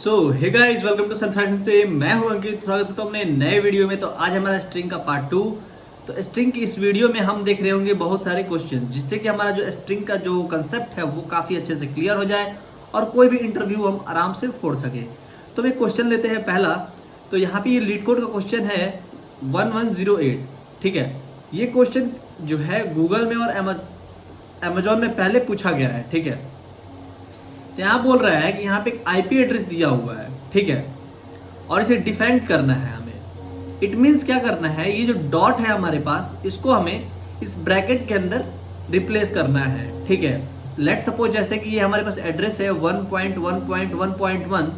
Hey guys, welcome to sun fashion से। मैं हूं अंकित, स्वागत करता हूं अपने नए वीडियो में। तो आज हमारा स्ट्रिंग का पार्ट 2। तो स्ट्रिंग की इस वीडियो में हम देख रहे होंगे बहुत सारे क्वेश्चन, जिससे कि हमारा जो स्ट्रिंग का जो कंसेप्ट है वो काफी अच्छे से क्लियर हो जाए और कोई भी इंटरव्यू हम आराम से फोड़ सके। तो एक क्वेश्चन लेते हैं पहला। तो यहाँ पे ये लीड कोड का क्वेश्चन है 1108। ठीक है, ये क्वेश्चन जो है गूगल में और अमेजोन में पहले पूछा गया है। ठीक है, तो यहाँ बोल रहा है कि यहाँ पे एक आईपी एड्रेस दिया हुआ है। ठीक है, और इसे डिफाइन करना है हमें। इट मीन्स क्या करना है, ये जो डॉट है हमारे पास, इसको हमें इस ब्रैकेट के अंदर रिप्लेस करना है। ठीक है, लेट सपोज जैसे कि ये हमारे पास एड्रेस है 1.1.1.1,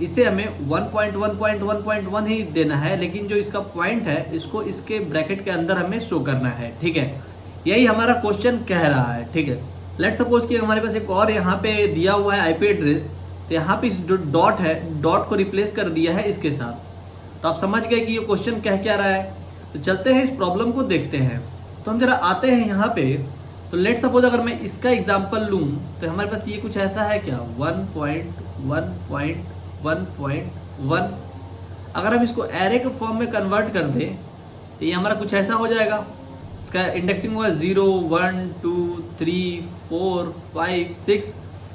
इसे हमें 1.1.1.1 ही देना है, लेकिन जो इसका पॉइंट है इसको इसके ब्रैकेट के अंदर हमें शो करना है। ठीक है, यही हमारा क्वेश्चन कह रहा है। ठीक है, लेट सपोज कि हमारे पास एक और यहाँ पे दिया हुआ है आईपी एड्रेस, तो यहाँ पे इस जो डॉट है, डॉट को रिप्लेस कर दिया है इसके साथ। तो आप समझ गए कि ये क्वेश्चन कह क्या रहा है। तो चलते हैं इस प्रॉब्लम को देखते हैं। तो हम जरा आते हैं यहाँ पे। तो लेट सपोज अगर मैं इसका एग्जाम्पल लूँ तो हमारे पास ये कुछ ऐसा है क्या, 1.1.1.1। अगर हम इसको एरे के फॉर्म में कन्वर्ट कर दें तो ये हमारा कुछ ऐसा हो जाएगा। इसका इंडेक्सिंग हुआ 0 1 2 3 4 5 6,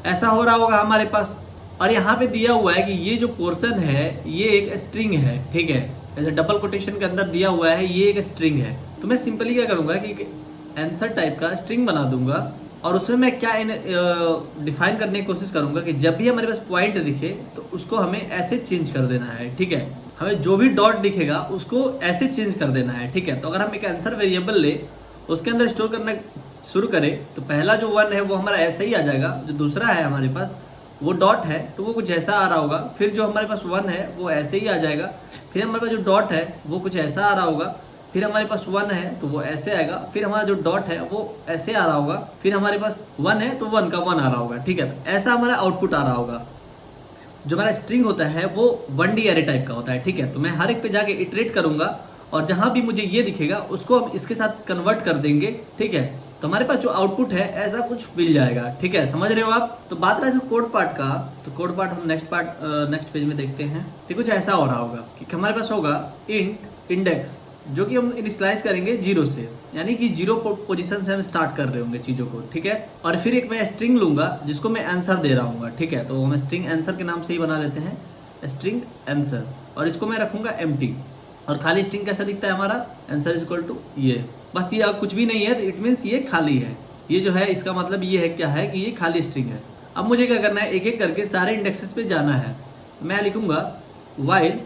ऐसा हो रहा होगा हमारे पास। और यहाँ पे दिया हुआ है कि ये जो पोर्शन है ये एक स्ट्रिंग है। ठीक है, ऐसे डबल कोटेशन के अंदर दिया हुआ है ये एक स्ट्रिंग है। तो मैं सिंपली क्या करूँगा कि आंसर टाइप का स्ट्रिंग बना दूंगा और उसमें मैं क्या डिफाइन करने की कोशिश करूंगा कि जब भी हमारे पास पॉइंट दिखे तो उसको हमें ऐसे चेंज कर देना है। ठीक है, हमें जो भी डॉट दिखेगा उसको ऐसे चेंज कर देना है। ठीक है, तो अगर हम एक आंसर वेरिएबल ले, उसके अंदर स्टोर करना शुरू करें, तो पहला जो 1 है वो हमारा ऐसे ही आ जाएगा। जो दूसरा है हमारे पास वो डॉट है तो वो कुछ ऐसा आ रहा होगा। फिर जो हमारे पास 1 है वो ऐसे ही आ जाएगा। फिर हमारे पास जो डॉट है वो कुछ ऐसा आ रहा होगा। फिर हमारे पास 1 है तो वो ऐसे आएगा। फिर हमारा जो डॉट है वो ऐसे आ रहा होगा। फिर हमारे पास 1 है तो 1 का 1 आ रहा होगा। ठीक है, तो ऐसा हमारा आउटपुट आ रहा होगा। जो हमारा स्ट्रिंग होता है वो 1D एरे टाइप का होता है। ठीक है, तो मैं हर एक पे जाके इटरेट करूंगा और जहां भी मुझे ये दिखेगा उसको हम इसके साथ कन्वर्ट कर देंगे। ठीक है, तो हमारे पास जो आउटपुट है ऐसा कुछ मिल जाएगा। ठीक है, समझ रहे हो आप। तो बात रहा है कोड पार्ट का, तो कोड पार्ट हम नेक्स्ट पेज में देखते हैं। तो कुछ ऐसा हो रहा होगा कि हमारे पास होगा इंट इंडेक्स, जो कि हम इनिशियलाइज करेंगे 0 से, यानी कि 0 पोजीशन से हम स्टार्ट कर रहे होंगे चीजों को। ठीक है, और फिर एक मैं स्ट्रिंग लूंगा जिसको मैं आंसर दे रहा हूँ। ठीक है, तो हम स्ट्रिंग आंसर के नाम से ही बना लेते हैं, स्ट्रिंग आंसर, और इसको मैं रखूंगा एम्प्टी। और खाली स्ट्रिंग कैसा दिखता है हमारा, आंसर इज इक्वल टू ये, बस ये कुछ भी नहीं है, तो इट मीन्स ये खाली है। ये जो है इसका मतलब ये है क्या है कि ये खाली स्ट्रिंग है। अब मुझे क्या करना है, एक एक करके सारे इंडेक्सेस पे जाना है। मैं लिखूंगा वाइल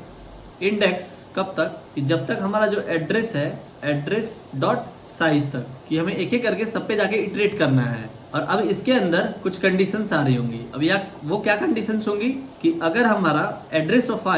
इंडेक्स कब तक, कि जब तक हमारा जो एड्रेस है एड्रेस डॉट साइज तक, कि हमें एक एक करके सब पे जाके इटरेट करना है। और अब इसके अंदर कुछ कंडीशंस आ रही होंगी। अब या वो क्या कंडीशंस होंगी कि अगर हमारा एड्रेस ऑफ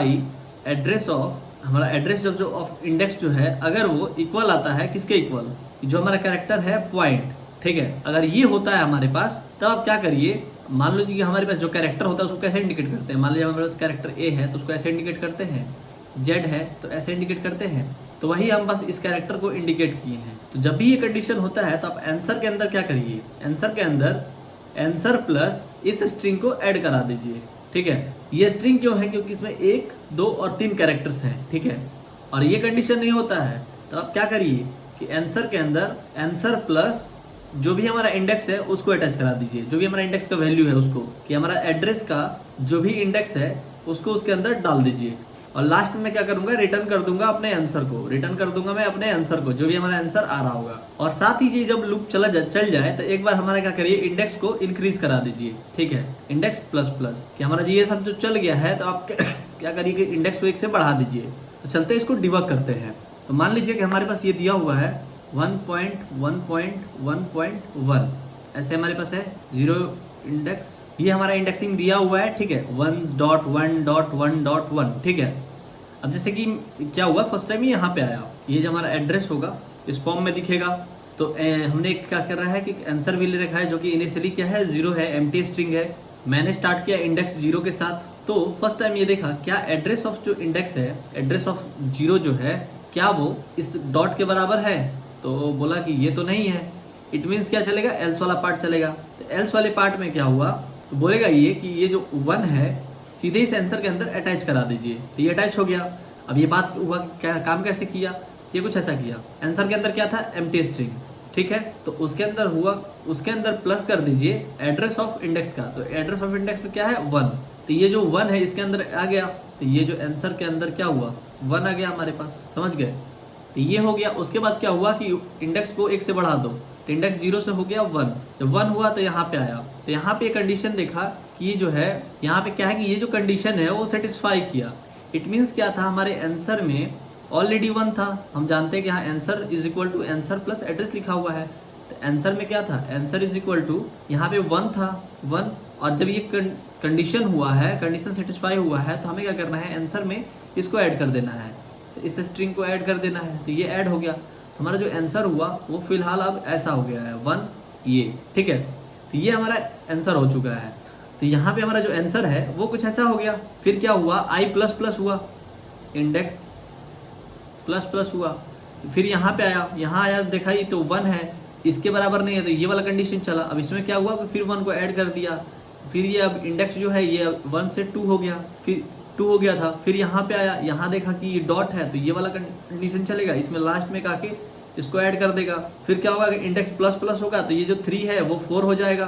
हमारा एड्रेस जो ऑफ इंडेक्स जो है, अगर वो इक्वल आता है किसके इक्वल, जो हमारा कैरेक्टर है पॉइंट। ठीक है, अगर ये होता है हमारे पास, तब आप क्या करिए, मान लीजिए कि हमारे पास जो कैरेक्टर होता है उसको कैसे इंडिकेट करते हैं। मान लीजिए हमारे पास कैरेक्टर ए है तो उसको ऐसे इंडिकेट करते हैं, जेड है तो ऐसे इंडिकेट करते हैं। तो वही हम बस इस कैरेक्टर को इंडिकेट किए हैं। तो जब भी ये कंडीशन होता है तो आप आंसर के अंदर क्या करिए, आंसर के अंदर आंसर प्लस इस स्ट्रिंग को ऐड करा दीजिए। ठीक है, ये स्ट्रिंग क्यों है, क्योंकि इसमें 1 2 और 3 कैरेक्टर्स हैं। ठीक है, और ये कंडीशन नहीं होता है तो आप क्या करिए कि आंसर के अंदर आंसर प्लस जो भी हमारा इंडेक्स है उसको अटैच करा दीजिए, जो भी हमारा इंडेक्स का वैल्यू है उसको, कि हमारा एड्रेस का जो भी इंडेक्स है उसको उसके अंदर डाल दीजिए। और लास्ट में मैं क्या करूंगा, रिटर्न कर दूंगा अपने आंसर को, रिटर्न कर दूंगा मैं अपने आंसर को, जो भी हमारा आंसर आ रहा होगा। और साथ ही ये जब लूप चल जाए तो एक बार हमारा क्या करिए, इंडेक्स को इंक्रीज करा दीजिए। ठीक है, इंडेक्स प्लस प्लस, कि हमारा ये सब जो चल गया है तो आप क्या करिए कि इंडेक्स को 1 से बढ़ा दीजिए। तो चलते इसको डिबग करते हैं। तो मान लीजिए कि हमारे पास ये दिया हुआ है 1.1.1.1, ऐसे हमारे पास है 0 इंडेक्स, ये हमारा इंडेक्सिंग दिया हुआ है। ठीक है, 1.1.1.1। ठीक है, अब जैसे कि क्या हुआ, फर्स्ट टाइम ही यहाँ पे आया, ये जो हमारा एड्रेस होगा इस फॉर्म में दिखेगा। तो हमने क्या कर रहा है कि आंसर भी ले रखा है, जो कि इनिशियली क्या है 0 है, एम्प्टी स्ट्रिंग है। मैंने स्टार्ट किया इंडेक्स 0 के साथ। तो फर्स्ट टाइम ये देखा क्या एड्रेस ऑफ जो इंडेक्स है, एड्रेस ऑफ 0 जो है, क्या वो इस डॉट के बराबर है। तो बोला कि ये तो नहीं है। इट मीन्स क्या चलेगा, एल्स वाला पार्ट चलेगा। तो एल्स वाले पार्ट में क्या हुआ, तो बोलेगा ये कि ये जो 1 है सीधे इस आंसर के अंदर अटैच करा दीजिए। तो ये अटैच हो गया। अब ये बात हुआ क्या, काम कैसे किया, ये कुछ ऐसा किया, आंसर के अंदर क्या था, एम्प्टी स्ट्रिंग, ठीक है। तो उसके अंदर हुआ, उसके अंदर प्लस कर दीजिए एड्रेस ऑफ इंडेक्स का। तो एड्रेस ऑफ इंडेक्स में क्या है, 1। तो ये जो 1 है इसके अंदर आ गया, तो ये जो आंसर के अंदर क्या हुआ, 1 आ गया हमारे पास, समझ गए। तो ये हो गया। उसके बाद क्या हुआ कि इंडेक्स को 1 से बढ़ा दो, तो इंडेक्स 0 से हो गया 1। जब 1 हुआ तो यहाँ पे आया, तो यहाँ पे कंडीशन देखा कि जो है यहाँ पे क्या है कि ये जो कंडीशन है वो सेटिस्फाई किया। इट मीन्स क्या था, हमारे आंसर में ऑलरेडी 1 था। हम जानते हैं कि यहाँ answer is equal to answer plus address लिखा हुआ है। तो आंसर में क्या था, आंसर इज इक्वल टू यहाँ पे 1 था, 1। और जब ये कंडीशन हुआ है, कंडीशन सेटिस्फाई हुआ है, तो हमें क्या करना है, आंसर में इसको ऐड कर देना है, तो इस स्ट्रिंग को ऐड कर देना है। तो ये ऐड हो गया, हमारा जो आंसर हुआ वो फिलहाल अब ऐसा हो गया है 1 ये, ठीक है। तो ये हमारा आंसर हो चुका है। तो यहाँ पे हमारा जो आंसर है वो कुछ ऐसा हो गया। फिर क्या हुआ, आई प्लस प्लस हुआ, इंडेक्स प्लस प्लस हुआ। फिर यहाँ पे आया, यहाँ आया देखा ये तो 1 है, इसके बराबर नहीं है, तो ये वाला कंडीशन चला। अब इसमें क्या हुआ कि फिर 1 को ऐड कर दिया। फिर ये अब इंडेक्स जो है ये 1 से 2 हो गया, फिर 2 हो गया था। फिर यहाँ पे आया, यहाँ देखा कि ये डॉट है, तो ये वाला कंडीशन चलेगा, इसमें लास्ट में आके इसको ऐड कर देगा। फिर क्या होगा कि इंडेक्स प्लस प्लस होगा, तो ये जो 3 है वो 4 हो जाएगा।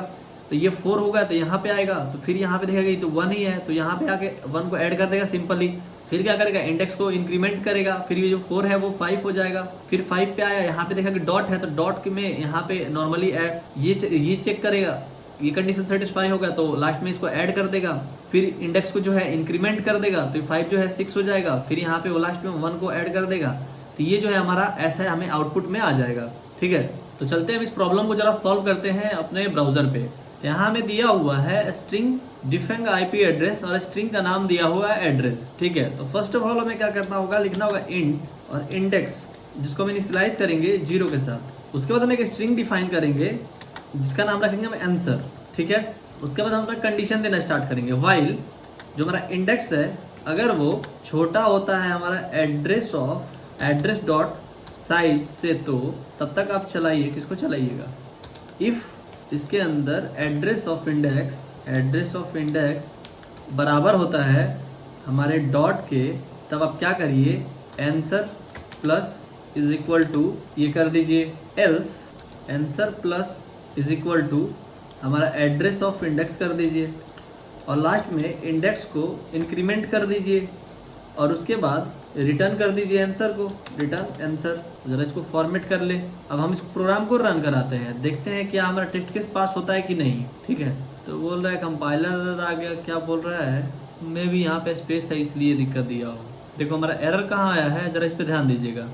तो ये 4 होगा तो यहाँ पे आएगा, तो फिर यहाँ पे देखेगा ये तो 1 ही है, तो यहाँ पे आके 1 को ऐड कर देगा सिंपली। फिर क्या करेगा, इंडेक्स को इंक्रीमेंट करेगा, फिर ये जो 4 है वो 5 हो जाएगा। फिर 5 पे आया, यहाँ पे देखा कि डॉट है, तो डॉट में यहाँ पे नॉर्मली ऐड ये चेक करेगा, ये कंडीशन सेटिस्फाई होगा तो लास्ट में इसको ऐड कर देगा। फिर इंडेक्स को जो है इंक्रीमेंट कर देगा, तो 5 जो है 6 हो जाएगा। फिर यहाँ पे वो लास्ट में 1 को ऐड कर देगा। तो ये जो है हमारा ऐसा है, हमें आउटपुट में आ जाएगा, ठीक है। तो चलते हैं इस प्रॉब्लम को जरा सॉल्व करते हैं अपने ब्राउजर पे। यहाँ हमें दिया हुआ है स्ट्रिंग डिफाइंड आईपी एड्रेस और स्ट्रिंग का नाम दिया हुआ है एड्रेस, ठीक है। तो फर्स्ट ऑफ ऑल हमें क्या करना होगा, लिखना होगा इंट और इंडेक्स, जिसको हम इनिशियलाइज करेंगे 0 के साथ। उसके बाद हम एक स्ट्रिंग डिफाइन करेंगे जिसका नाम रखेंगे हम आंसर, ठीक है। उसके बाद हम अपना कंडीशन देना स्टार्ट करेंगे, वाइल जो हमारा इंडेक्स है अगर वो छोटा होता है हमारा एड्रेस डॉट साइज से, तो तब तक आप चलाइए, किसको चलाइएगा, इफ इसके अंदर एड्रेस ऑफ इंडेक्स बराबर होता है हमारे डॉट के, तब आप क्या करिए, answer plus is equal to ये कर दीजिए, else answer plus is equal to हमारा एड्रेस ऑफ इंडेक्स कर दीजिए, और लास्ट में इंडेक्स को इंक्रीमेंट कर दीजिए, और उसके बाद रिटर्न कर दीजिए आंसर को, रिटर्न आंसर। जरा इसको फॉर्मेट कर ले। अब हम इस प्रोग्राम को रन कराते हैं, देखते हैं क्या हमारा टेस्ट केस पास होता है कि नहीं, ठीक है। तो बोल रहा है कंपाइलर आ गया, क्या बोल रहा है, मैं भी यहाँ पे स्पेस है इसलिए दिक्कत दिया हो। देखो हमारा एरर कहाँ आया है, जरा इस पर ध्यान दीजिएगा।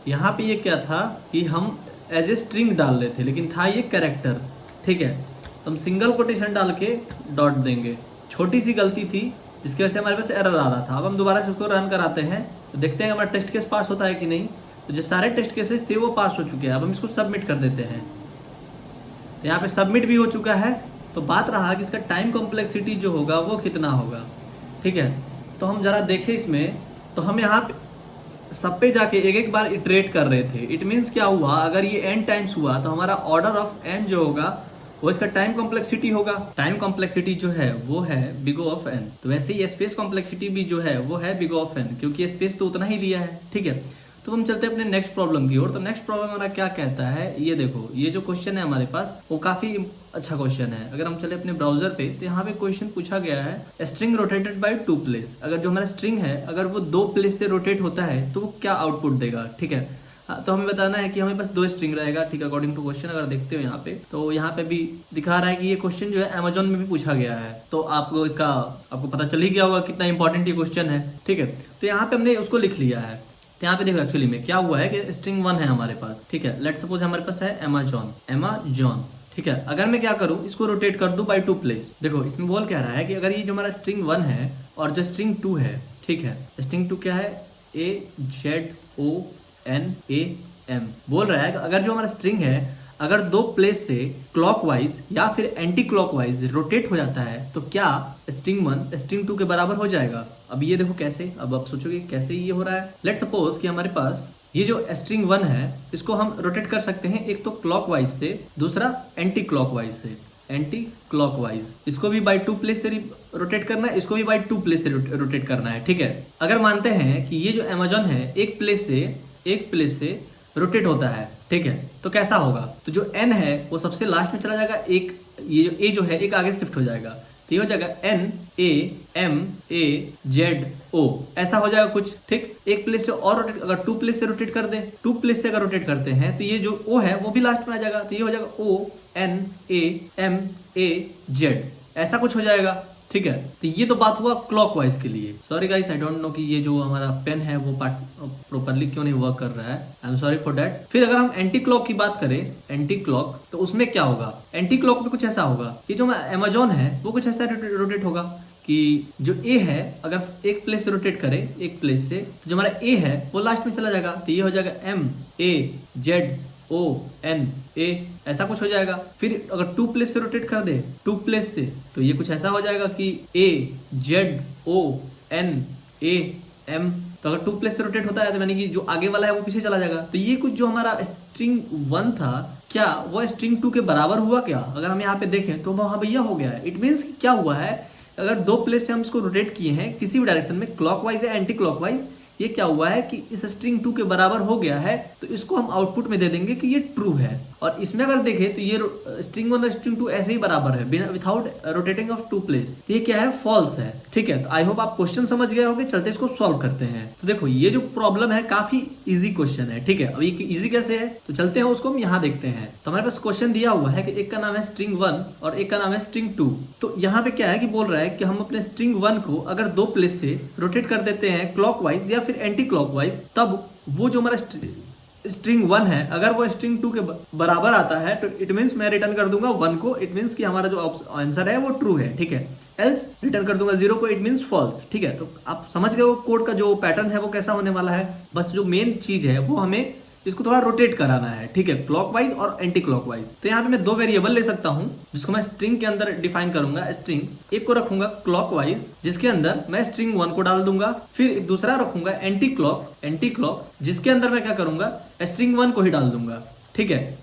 यहाँ पे ये क्या था कि हम एज ए स्ट्रिंग डाल रहे थे, लेकिन था ये कैरेक्टर, ठीक है। तो हम सिंगल कोटेशन डाल के डॉट देंगे, छोटी सी गलती थी जिसकी वजह से हमारे पास एरर आ रहा था। अब हम दोबारा से इसको रन कराते हैं, तो देखते हैं हमारा टेस्ट केस पास होता है कि नहीं। तो जो सारे टेस्ट केसेस थे वो पास हो चुके हैं। अब हम इसको सबमिट कर देते हैं, तो यहाँ पे सबमिट भी हो चुका है। तो बात रहा कि इसका टाइम कॉम्प्लेक्सिटी जो होगा वो कितना होगा, ठीक है। तो हम जरा देखें इसमें, तो हम यहाँ पे सब पे जाके एक एक बार इटरेट कर रहे थे। इट मीन्स क्या हुआ, अगर ये n टाइम्स हुआ तो हमारा ऑर्डर ऑफ n जो होगा वो इसका टाइम कॉम्प्लेक्सिटी होगा। टाइम कॉम्प्लेक्सिटी जो है वो है बिग O ऑफ n। तो वैसे ही स्पेस कॉम्प्लेक्सिटी भी जो है वो है बिग O ऑफ n, क्योंकि स्पेस तो उतना ही लिया है, ठीक है। तो हम चलते हैं अपने नेक्स्ट प्रॉब्लम की ओर। तो नेक्स्ट प्रॉब्लम हमारा क्या कहता है, ये देखो, ये जो क्वेश्चन है हमारे पास वो काफी अच्छा क्वेश्चन है। अगर हम चले अपने ब्राउजर पे, तो यहाँ पे क्वेश्चन पूछा गया है, स्ट्रिंग रोटेटेड बाय 2 प्लेस। अगर जो हमारा स्ट्रिंग है अगर वो 2 प्लेस से रोटेट होता है तो वो क्या आउटपुट देगा, ठीक है। तो हमें बताना है कि हमें बस 2 स्ट्रिंग रहेगा, ठीक है, अकॉर्डिंग टू क्वेश्चन। अगर देखते हो यहाँ पे, तो यहाँ पे भी दिखा रहा है कि ये क्वेश्चन जो है अमेजोन में भी पूछा गया है। तो आपको पता चल ही गया होगा कितना इंपॉर्टेंट ये क्वेश्चन है, ठीक है। तो यहाँ पे हमने उसको लिख लिया है। तो यहाँ पे देखो एक्चुअली में क्या हुआ है कि स्ट्रिंग 1 है हमारे पास, ठीक है। लेट्स सपोज हमारे पास है अमेजॉन, ठीक है। अगर मैं क्या करूँ, इसको रोटेट कर दूं बाय 2 प्लेस। देखो इसमें बोल क्या रहा है कि अगर ये जो हमारा स्ट्रिंग 1 है और जो स्ट्रिंग 2 है, ठीक है, स्ट्रिंग 2 क्या है, AZONAM, बोल रहा है कि अगर जो हमारा स्ट्रिंग है अगर 2 प्लेस से क्लॉकवाइज या फिर एंटी क्लॉकवाइज रोटेट हो जाता है तो क्या स्ट्रिंग 1 स्ट्रिंग 2 के बराबर हो जाएगा। अब ये देखो कैसे, अब आप सोचोगे कैसे ये हो रहा है। लेट्स सपोज कि हमारे पास ये जो स्ट्रिंग 1 है इसको हम रोटेट कर सकते हैं, एक तो क्लॉकवाइज से, दूसरा एंटी क्लॉकवाइज से। Anti clockwise. इसको भी बाई 2 प्लेस से रोटेट करना है, इसको भी बाई 2 प्लेस से रोटेट करना है, ठीक है। अगर मानते हैं कि ये जो अमेजॉन है एक प्लेस से रोटेट होता है, ठीक है, तो कैसा होगा, तो जो एन है वो सबसे लास्ट में चला जाएगा, एक ये जो ए जो है एक आगे शिफ्ट हो जाएगा, तो ये हो जाएगा N A M A Z O, ऐसा हो जाएगा कुछ, ठीक। एक प्लेस से और रोटेट, अगर 2 प्लेस से रोटेट कर दे, 2 प्लेस से अगर रोटेट करते हैं तो ये जो ओ है वो भी लास्ट में आ जाएगा, तो ये हो जाएगा O N A M A Z, ऐसा कुछ हो जाएगा, ठीक है। तो ये तो बात हुआ क्लॉकवाइज के लिए। Sorry guys, I don't know कि ये जो हमारा पेन है वो प्रॉपर्ली क्यों नहीं वर्क कर रहा है, I am sorry for that. फिर अगर हम एंटी क्लॉक की बात करें, एंटी क्लॉक, तो उसमें क्या होगा, एंटी क्लॉक में कुछ ऐसा होगा कि जो अमेजॉन है वो कुछ ऐसा रोटेट होगा कि जो ए है अगर एक प्लेस से रोटेट करे, एक प्लेस से, तो जो हमारा ए है वो लास्ट में चला जाएगा, तो ये हो जाएगा M A Z O N A, ऐसा कुछ हो जाएगा। फिर अगर 2 प्लेस से रोटेट कर दे, 2 प्लेस से, तो ये कुछ ऐसा हो जाएगा कि A Z O N A M, तो अगर 2 प्लेस से रोटेट होता है तो यानी कि जो आगे वाला है वो पीछे चला जाएगा। तो ये कुछ जो हमारा स्ट्रिंग 1 था, क्या वो स्ट्रिंग 2 के बराबर हुआ क्या, अगर हम यहाँ पे देखें तो वहां भैया हो गया है। इट मीन्स क्या हुआ है, अगर 2 प्लेस से हम इसको रोटेट किए हैं किसी भी डायरेक्शन में, क्लॉकवाइज या एंटी क्लॉकवाइज, ये क्या हुआ है कि इस स्ट्रिंग 2 के बराबर हो गया है, तो इसको हम आउटपुट में दे देंगे कि ये ट्रू है। और इसमें अगर देखें तो ये स्ट्रिंग 1 और स्ट्रिंग 2 ऐसे ही बराबर है, बिना विदाउट रोटेटिंग ऑफ 2 प्लेस, तो ये क्या है, फॉल्स है, ठीक है। तो आई होप आप क्वेश्चन समझ गए होंगे, चलते इसको सॉल्व करते हैं। तो देखो ये जो प्रॉब्लम है काफी इजी क्वेश्चन है, ठीक है। अब ये इजी कैसे है, तो चलते हैं उसको हम यहाँ देखते हैं। तो हमारे पास क्वेश्चन दिया हुआ है कि एक का नाम है स्ट्रिंग 1 और एक का नाम है स्ट्रिंग 2। तो यहाँ पे क्या है कि बोल रहा है कि हम अपने स्ट्रिंग 1 को अगर 2 प्लेस से रोटेट कर देते हैं क्लॉकवाइज या फिर एंटी क्लॉकवाइज, तब वो जो हमारा स्ट्रिंग 1 है अगर वो स्ट्रिंग 2 के बराबर आता है तो इट मीन्स मैं रिटर्न कर दूंगा 1 को, इट मीन्स कि हमारा जो आंसर है वो ट्रू है, ठीक है। एल्स रिटर्न कर दूंगा 0 को, इट मीन्स फॉल्स, ठीक है। तो आप समझ गए वो कोड का जो पैटर्न है वो कैसा होने वाला है। बस जो मेन चीज है वो हमें इसको थोड़ा रोटेट कराना है, ठीक है, क्लॉकवाइज और एंटी क्लॉकवाइज। तो यहाँ पे मैं 2 वेरिएबल ले सकता हूँ जिसको मैं स्ट्रिंग के अंदर डिफाइन करूंगा। स्ट्रिंग एक को रखूंगा क्लॉकवाइज जिसके अंदर मैं स्ट्रिंग 1 को डाल दूंगा, फिर दूसरा रखूंगा एंटी क्लॉक जिसके अंदर मैं क्या करूंगा, स्ट्रिंग 1 को ही डाल दूंगा, ठीक है।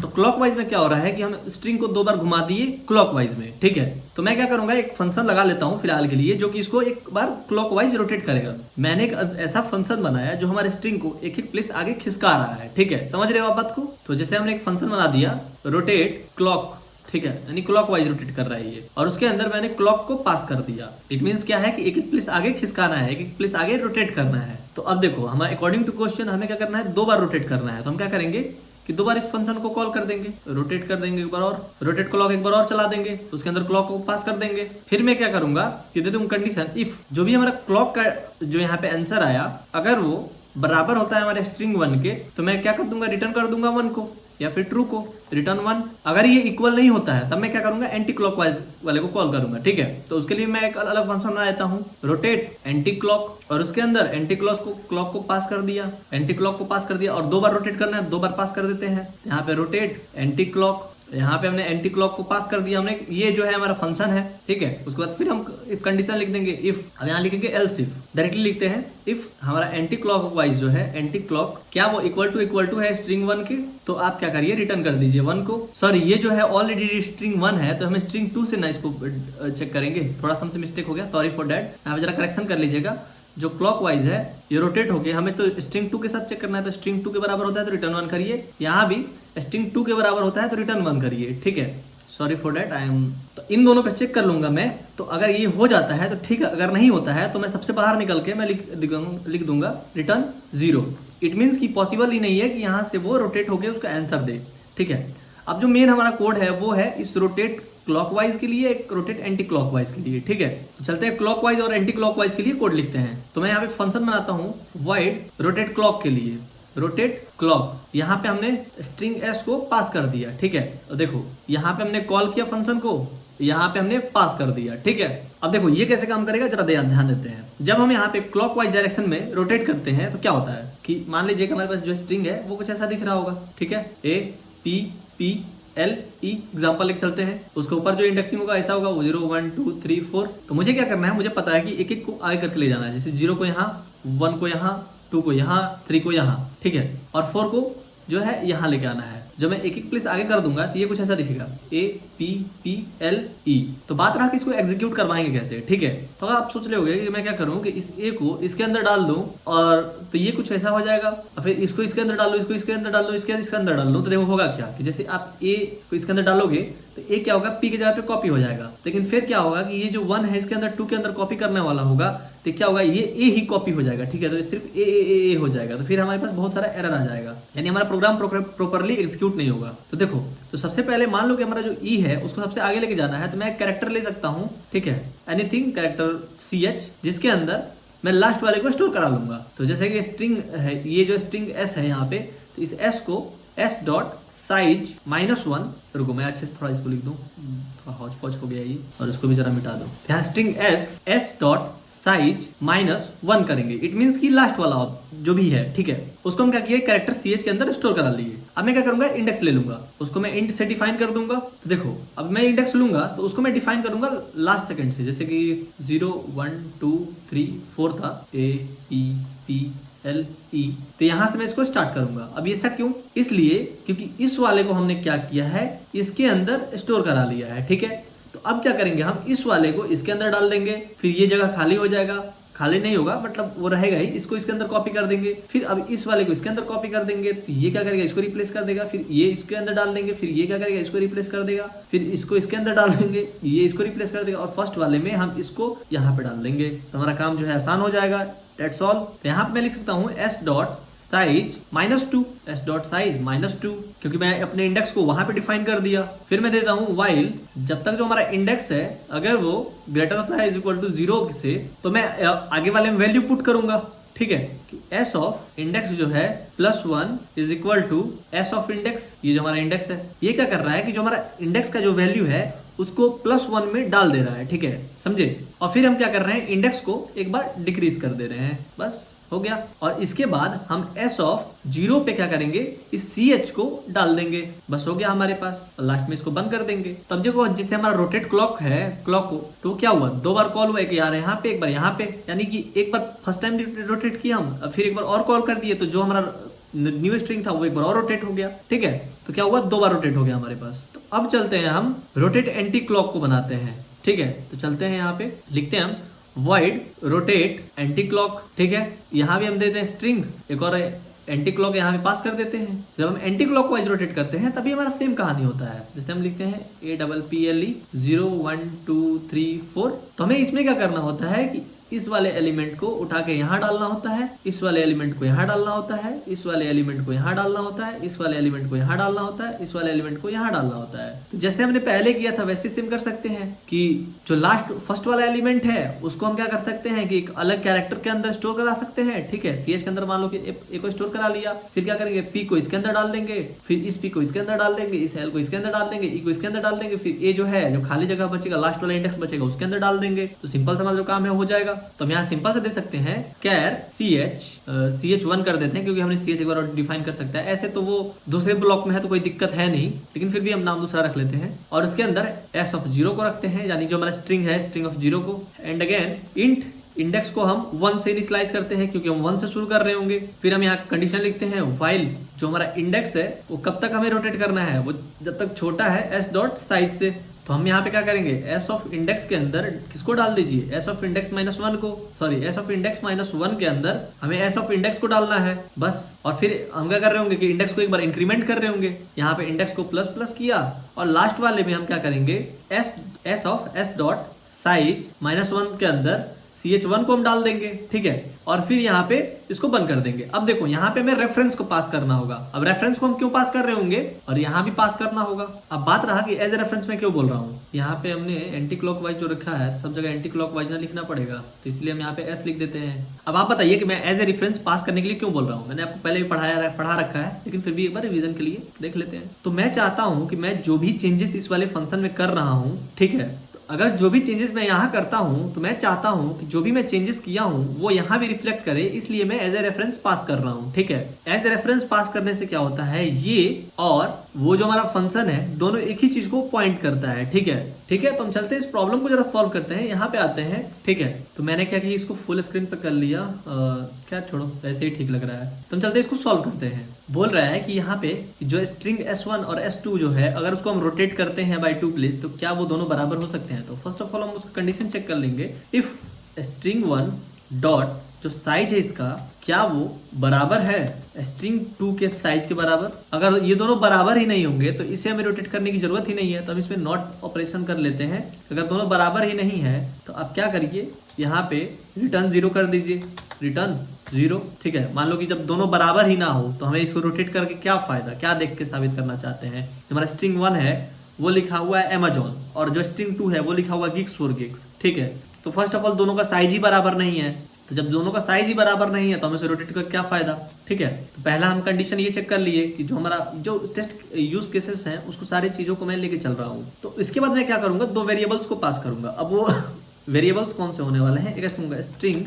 तो क्लॉकवाइज में क्या हो रहा है कि हम स्ट्रिंग को 2 बार घुमा दिए क्लॉकवाइज में, ठीक है। तो मैं क्या करूंगा, एक फंक्शन लगा लेता हूं फिलहाल के लिए जो कि इसको एक बार क्लॉकवाइज रोटेट करेगा। मैंने एक ऐसा फंक्शन बनाया जो हमारे स्ट्रिंग को एक एक प्लेस आगे खिसका रहा है, ठीक है। समझ रहे हो आप बात को। तो जैसे हमने एक फंक्शन बना दिया रोटेट क्लॉक, ठीक है, यानी क्लॉकवाइज रोटेट कर रहा है ये, और उसके अंदर मैंने क्लॉक को पास कर दिया। इट मींस क्या है कि एक एक प्लेस आगे खिसकाना है, एक एक प्लेस आगे रोटेट करना है। तो अब देखो हमारे अकॉर्डिंग टू क्वेश्चन हमें क्या करना है, 2 बार रोटेट करना है। तो हम क्या करेंगे कि 2 बार इस फंक्शन को कॉल कर देंगे, रोटेट कर देंगे एक बार और, रोटेट क्लॉक एक बार और चला देंगे, उसके अंदर क्लॉक को पास कर देंगे। फिर मैं क्या करूंगा कि दे दूं कंडीशन इफ जो भी हमारा क्लॉक का जो यहाँ पे आंसर आया अगर वो बराबर होता है हमारे स्ट्रिंग 1 के, तो मैं क्या कर दूंगा, रिटर्न कर दूंगा 1 को या फिर ट्रू को, रिटर्न 1। अगर ये इक्वल नहीं होता है तब मैं क्या करूंगा, एंटी क्लॉकवाइज वाले को कॉल करूंगा, ठीक है। तो उसके लिए मैं एक अलग फंक्शन बना देता हूँ, रोटेट एंटी क्लॉक, और उसके अंदर एंटी क्लॉक को पास कर दिया, एंटी क्लॉक को पास कर दिया, और 2 बार रोटेट करना है, 2 बार पास कर देते हैं। यहाँ पे रोटेट एंटी क्लॉक, यहाँ पे हमने एंटी क्लॉक को पास कर दिया हमने, ये जो है हमारा फंक्शन है, ठीक है। उसके बाद फिर हम एक कंडीशन लिख देंगे इफ, अब यहाँ लिखेंगे एल्स इफ, डायरेक्टली लिखते हैं इफ हमारा एंटी क्लॉक वाइज जो है एंटी क्लॉक क्या वो इक्वल टू है स्ट्रिंग 1 के, तो आप क्या करिए रिटर्न कर दीजिए 1 को। सॉरी ये जो है ऑलरेडी स्ट्रिंग 1 है तो हमें स्ट्रिंग 2 से ना इसको चेक करेंगे, थोड़ा सा हमसे मिस्टेक हो गया, सॉरी फॉर दैट। यहाँ पे जरा करेक्शन कर लीजिएगा, जो क्लॉकवाइज है ये रोटेट हो गया, हमें तो स्ट्रिंग 2 के साथ चेक करना है, तो स्ट्रिंग 2 के बराबर होता है तो रिटर्न 1 करिए। यहाँ भी स्ट्रिंग 2 के बराबर होता है तो रिटर्न 1 करिए, ठीक है। Sorry for that I am, तो इन दोनों पे चेक कर लूंगा मैं। तो अगर ये हो जाता है तो ठीक है, अगर नहीं होता है तो मैं सबसे बाहर निकल के मैं लिख दूंगा रिटर्न 0। इट मीन्स कि पॉसिबल ही नहीं है कि यहाँ से वो रोटेट होके उसका आंसर दे, ठीक है। अब जो मेन हमारा कोड है वो है इस रोटेट क्लॉकवाइज के लिए, एक रोटेट एंटी क्लॉकवाइज के लिए, ठीक है। तो चलते हैं क्लॉकवाइज और एंटी क्लॉकवाइज के लिए कोड लिखते हैं। तो मैं यहाँ पे फंक्शन बनाता हूँ वॉइड रोटेट क्लॉक के लिए, रोटेट क्लॉक, यहाँ पे हमने स्ट्रिंग s को पास कर दिया, ठीक है। तो देखो यहाँ पे हमने कॉल किया फंक्शन को, यहाँ पे हमने पास कर दिया, ठीक है। अब देखो ये कैसे काम करेगा जरा ध्यान देते हैं। जब हम यहाँ पे क्लॉकवाइज डायरेक्शन में रोटेट करते हैं तो क्या होता है कि मान लीजिए कि हमारे पास जो स्ट्रिंग है वो कुछ ऐसा दिख रहा होगा, ठीक है। APPLE एग्जाम्पल एक चलते हैं, उसके ऊपर जो इंडेक्सिंग होगा ऐसा होगा 0 1 2 3 4। तो मुझे क्या करना है, मुझे पता है कि एक एक को आगे करके ले जाना है, जैसे 0 को यहाँ, 1 को यहाँ, 2 को यहाँ, 3 को यहाँ, ठीक है, और 4 को जो है यहाँ लेके आना है। जब मैं एक प्लेस आगे कर दूंगा तो ये कुछ ऐसा दिखेगा APPLE। तो बात रहा कि इसको एग्जीक्यूट करवाएंगे कैसे, ठीक है। तो अगर आप सोच रहे होगे कि मैं क्या करूँ कि इस A को इसके अंदर डाल दूं और तो ये कुछ ऐसा हो जाएगा, और फिर इसको इसके अंदर डाल दो, इसको इसके अंदर डाल दो, इसके अंदर डाल दो, तो देखो होगा क्या कि जैसे आप A को इसके अंदर डालोगे तो A क्या होगा, P की जगह पे कॉपी हो जाएगा। लेकिन फिर क्या होगा कि ये जो 1 है इसके अंदर 2 के अंदर कॉपी करने वाला होगा तो क्या होगा, ये A ही कॉपी हो जाएगा, ठीक है। तो सिर्फ ए हो जाएगा, तो फिर हमारे पास बहुत सारा एरर आ जाएगा, यानी हमारा प्रोग्राम प्रॉपर्ली एग्जीक्यूट नहीं होगा। तो देखो, तो सबसे पहले मान लो कि हमारा जो E है उसको सबसे आगे लेके जाना है, तो मैं एक कैरेक्टर ले सकता हूँ, ठीक है, एनीथिंग कैरेक्टर CH, जिसके अंदर मैं लास्ट वाले को स्टोर करा लूंगा। तो जैसे कि स्ट्रिंग है, ये जो स्ट्रिंग S है यहाँ पे, तो इस S को S.size -1, रुको मैं अच्छे से थोड़ा इसको लिख दूं, थोड़ा हौच पौच हो गया ये, और इसको भी जरा मिटा दो। यहाँ स्ट्रिंग S.size -1 करेंगे, इट मीन्स कि लास्ट वाला जो भी है, ठीक है, उसको हम क्या किए, कैरेक्टर CH के अंदर स्टोर करा लिए। अब मैं क्या करूंगा, इंडेक्स ले लूंगा, उसको मैं इंट से डिफाइन कर दूंगा। तो देखो, अब मैं इंडेक्स लूंगा तो उसको मैं डिफाइन करूंगा लास्ट सेकंड से, जैसे कि 0 1 2 3 4 था, APPLE, तो यहां से मैं इसको स्टार्ट करूंगा। अब ये ऐसा क्यों, इसलिए क्योंकि इस वाले को हमने क्या किया है, इसके अंदर स्टोर करा लिया है, ठीक है। तो अब क्या करेंगे, हम इस वाले को इसके अंदर डाल देंगे, फिर ये जगह खाली हो जाएगा, खाली नहीं होगा मतलब वो रहेगा ही, इसको इसके अंदर कॉपी कर देंगे, फिर अब इस वाले को इसके अंदर कॉपी कर देंगे, तो ये क्या करेगा, इसको रिप्लेस कर देगा, फिर ये इसके अंदर डाल देंगे, फिर ये क्या करेगा, इसको रिप्लेस कर देगा, फिर इसको इसके अंदर डाल देंगे, ये इसको रिप्लेस कर देगा, और फर्स्ट वाले में हम इसको यहाँ पे डाल देंगे, तो हमारा काम जो है आसान हो जाएगा। That's all. तो यहाँ पे मैं लिख सकता हूँ S.size -2, क्योंकि मैं अपने इंडेक्स को वहां पे डिफाइन कर दिया। फिर मैं देता हूं while, जब तक जो हमारा इंडेक्स है अगर वो ग्रेटर होता है =0 से, तो मैं आगे वाले में वैल्यू पुट करूंगा, ठीक है, कि S ऑफ इंडेक्स जो है +1 = S ऑफ इंडेक्स। ये जो हमारा इंडेक्स है ये क्या कर रहा है कि जो हमारा इंडेक्स का जो वैल्यू है उसको +1 में डाल दे रहा है, ठीक है, समझे। और फिर हम क्या कर रहे हैं, इंडेक्स को एक बार डिक्रीज कर दे रहे हैं, बस हो गया। और इसके बाद हम S ऑफ 0 पे क्या करेंगे, इस CH को डाल देंगे, बस हो गया हमारे पास। और लास्ट में इसको बंद कर देंगे। तब देखो, जिससे हमारा रोटेट क्लॉक है, क्लॉक को तो क्या हुआ, 2 बार कॉल हुआ, एक यार यहाँ पे, एक बार यहाँ पे, यानी कि एक बार फर्स्ट टाइम रोटेट किया हम, फिर एक बार और कॉल कर दिए, तो जो हमारा न्यू स्ट्रिंग था वो एक बार और रोटेट हो गया, ठीक है। तो क्या हुआ, 2 बार रोटेट हो गया हमारे पास। तो अब चलते हैं हम रोटेट एंटी क्लॉक को बनाते हैं, ठीक है। तो चलते हैं, यहाँ पे लिखते हैं हम void rotate एंटी क्लॉक, ठीक है। यहाँ भी हम देते हैं स्ट्रिंग, एक और एंटी क्लॉक यहाँ पे पास कर देते हैं। जब हम एंटी क्लॉक वाइज रोटेट करते हैं तभी हमारा सेम कहानी होता है। जैसे हम लिखते हैं APPLE 0 1 2 3 4, तो हमें इसमें क्या करना होता है कि इस वाले एलिमेंट को उठा के यहाँ डालना होता है, इस वाले एलिमेंट को यहाँ डालना होता है, इस वाले एलिमेंट को यहाँ डालना होता है, इस वाले एलिमेंट को यहाँ डालना होता है, इस वाले एलिमेंट को यहाँ डालना होता है। तो जैसे हमने पहले किया था वैसे सेम कर सकते हैं कि जो लास्ट फर्स्ट वाला एलिमेंट है उसको हम क्या कर सकते हैं कि एक अलग कैरेक्टर के अंदर स्टोर करा सकते हैं, ठीक है। CH के अंदर मान लो कि ए को स्टोर करा लिया, फिर क्या करेंगे, P को इसके अंदर डाल देंगे, फिर इस P को इसके अंदर डाल देंगे, इस L को इसके अंदर डाल देंगे, E को इसके अंदर डाल देंगे, फिर A जो है जो खाली जगह बचेगा, लास्ट वाला इंडेक्स बचेगा, उसके अंदर डाल देंगे। तो सिंपल सा जो काम है हो जाएगा। तो हम यहाँ सिंपल दे सकते हैं कैर CH1 कर देते हैं, क्योंकि हमने CH एक बार डिफाइन कर सकता है। ऐसे तो वो दूसरे ब्लॉक में है तो कोई दिक्कत है नहीं, लेकिन फिर भी हम नाम दूसरा रख लेते हैं और उसके अंदर S ऑफ 0 को रखते हैं, यानी जो हमारा स्ट्रिंग है स्ट्रिंग ऑफ 0 को। एंड अगेन इंट इंडेक्स को हम 1 से इनिशियलाइज करते हैं, क्योंकि हम 1 से शुरू कर रहे होंगे। फिर हम यहाँ कंडीशन लिखते हैं while जो हमारा इंडेक्स है वो कब तक हमें रोटेट करना है, वो जब तक छोटा है S.size से। तो हम यहाँ पे क्या करेंगे, S ऑफ इंडेक्स के अंदर किसको डाल दीजिए, S ऑफ इंडेक्स -1 को, सॉरी S ऑफ इंडेक्स -1 के अंदर हमें S ऑफ इंडेक्स को डालना है बस। और फिर हम क्या कर रहे होंगे कि इंडेक्स को एक बार इंक्रीमेंट कर रहे होंगे, यहाँ पे इंडेक्स को प्लस किया, और लास्ट वाले में हम क्या करेंगे, S ऑफ S.size -1 के अंदर CH1 को हम डाल देंगे, ठीक है। और फिर यहाँ पे इसको बंद कर देंगे। अब देखो यहाँ पे हमें रेफरेंस को पास करना होगा। अब रेफरेंस को हम क्यों पास कर रहे होंगे, और यहाँ भी पास करना होगा। अब बात रहा कि एज ए रेफरेंस में क्यों बोल रहा हूँ, यहाँ पे हमने एंटी क्लॉकवाइज जो रखा है, सब जगह एंटी क्लॉकवाइज ना लिखना पड़ेगा, तो इसलिए हम यहाँ पे S लिख देते हैं। अब आप बताइए कि मैं एज ए रेफरेंस पास करने के लिए क्यों बोल रहा हूँ। मैंने आपको पहले भी पढ़ा रखा है, लेकिन फिर भी एक बार रिवीजन के लिए देख लेते हैं। तो मैं चाहता हूँ कि मैं जो भी चेंजेस इस वाले फंक्शन में कर रहा हूँ, ठीक है, अगर जो भी चेंजेस मैं यहाँ करता हूँ तो मैं चाहता हूँ कि जो भी मैं चेंजेस किया हूँ वो यहाँ भी रिफ्लेक्ट करे, इसलिए मैं एज ए रेफरेंस पास कर रहा हूँ, ठीक है। एज ए रेफरेंस पास करने से क्या होता है, ये और वो जो हमारा फंक्शन है दोनों एक ही चीज को पॉइंट करता है, ठीक है। ठीक है, तो हम चलते हैं इस प्रॉब्लम को जरा सॉल्व करते हैं। यहाँ पे आते हैं, ठीक है, तो मैंने क्या किया, इसको फुल स्क्रीन पे कर लिया, क्या छोड़ो वैसे ही ठीक लग रहा है। तो हम चलते हैं इसको सॉल्व करते हैं। बोल रहा है कि यहाँ पे जो स्ट्रिंग S1 और S2 जो है, अगर उसको हम रोटेट करते हैं बाय 2 प्लेस, तो क्या वो दोनों बराबर हो सकते हैं। तो फर्स्ट ऑफ ऑल हम उसका कंडीशन चेक कर लेंगे। इफ स्ट्रिंग 1 डॉट जो साइज है इसका, क्या वो बराबर है स्ट्रिंग 2 के साइज के बराबर। अगर ये दोनों बराबर ही नहीं होंगे तो इसे हमें रोटेट करने की जरूरत ही नहीं है। तो हम इसमें नॉट ऑपरेशन कर लेते हैं। अगर दोनों बराबर ही नहीं है तो आप क्या करिए, यहाँ पे रिटर्न 0 कर दीजिए, रिटर्न 0। ठीक है, मान लो कि जब दोनों बराबर ही ना हो तो हमें इसको रोटेट करके क्या फायदा, क्या देख के साबित करना चाहते हैं। जो हमारा स्ट्रिंग 1 है वो लिखा हुआ है Amazon, और जो स्ट्रिंग 2 है वो लिखा हुआ है Geeks for Geeks। ठीक है, तो फर्स्ट ऑफ ऑल दोनों का साइज ही बराबर नहीं है। तो जब दोनों का साइज ही बराबर नहीं है तो हमें इसे रोटेट कर क्या फायदा। ठीक है, तो पहला हम कंडीशन ये चेक कर लिए कि जो हमारा जो टेस्ट यूज केसेस हैं उसको सारी चीजों को मैं लेके चल रहा हूँ। तो इसके बाद मैं क्या करूंगा, 2 वेरिएबल्स को पास करूंगा। अब वो वेरिएबल्स कौन से होने वाले हैं, एक होगा स्ट्रिंग,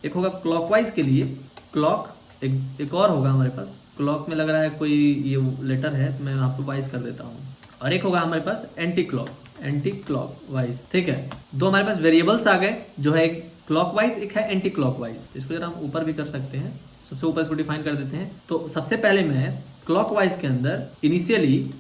एक होगा क्लॉकवाइज के लिए क्लॉक, एक और होगा हमारे पास क्लॉक में लग रहा है कोई ये लेटर है तो मैं यहाँ पे वाइज कर देता हूँ, और एक होगा हमारे पास एंटी क्लॉक वाइज। ठीक है, 2 हमारे पास वेरिएबल्स आ गए, जो है एक क्लॉकवाइज, एक है एंटी क्लॉकवाइज। इसको जरा हम ऊपर भी कर सकते हैं, सबसे ऊपर इसको डिफाइन कर देते हैं। तो सबसे पहले मैं क्लॉकवाइज के अंदर इनिशियली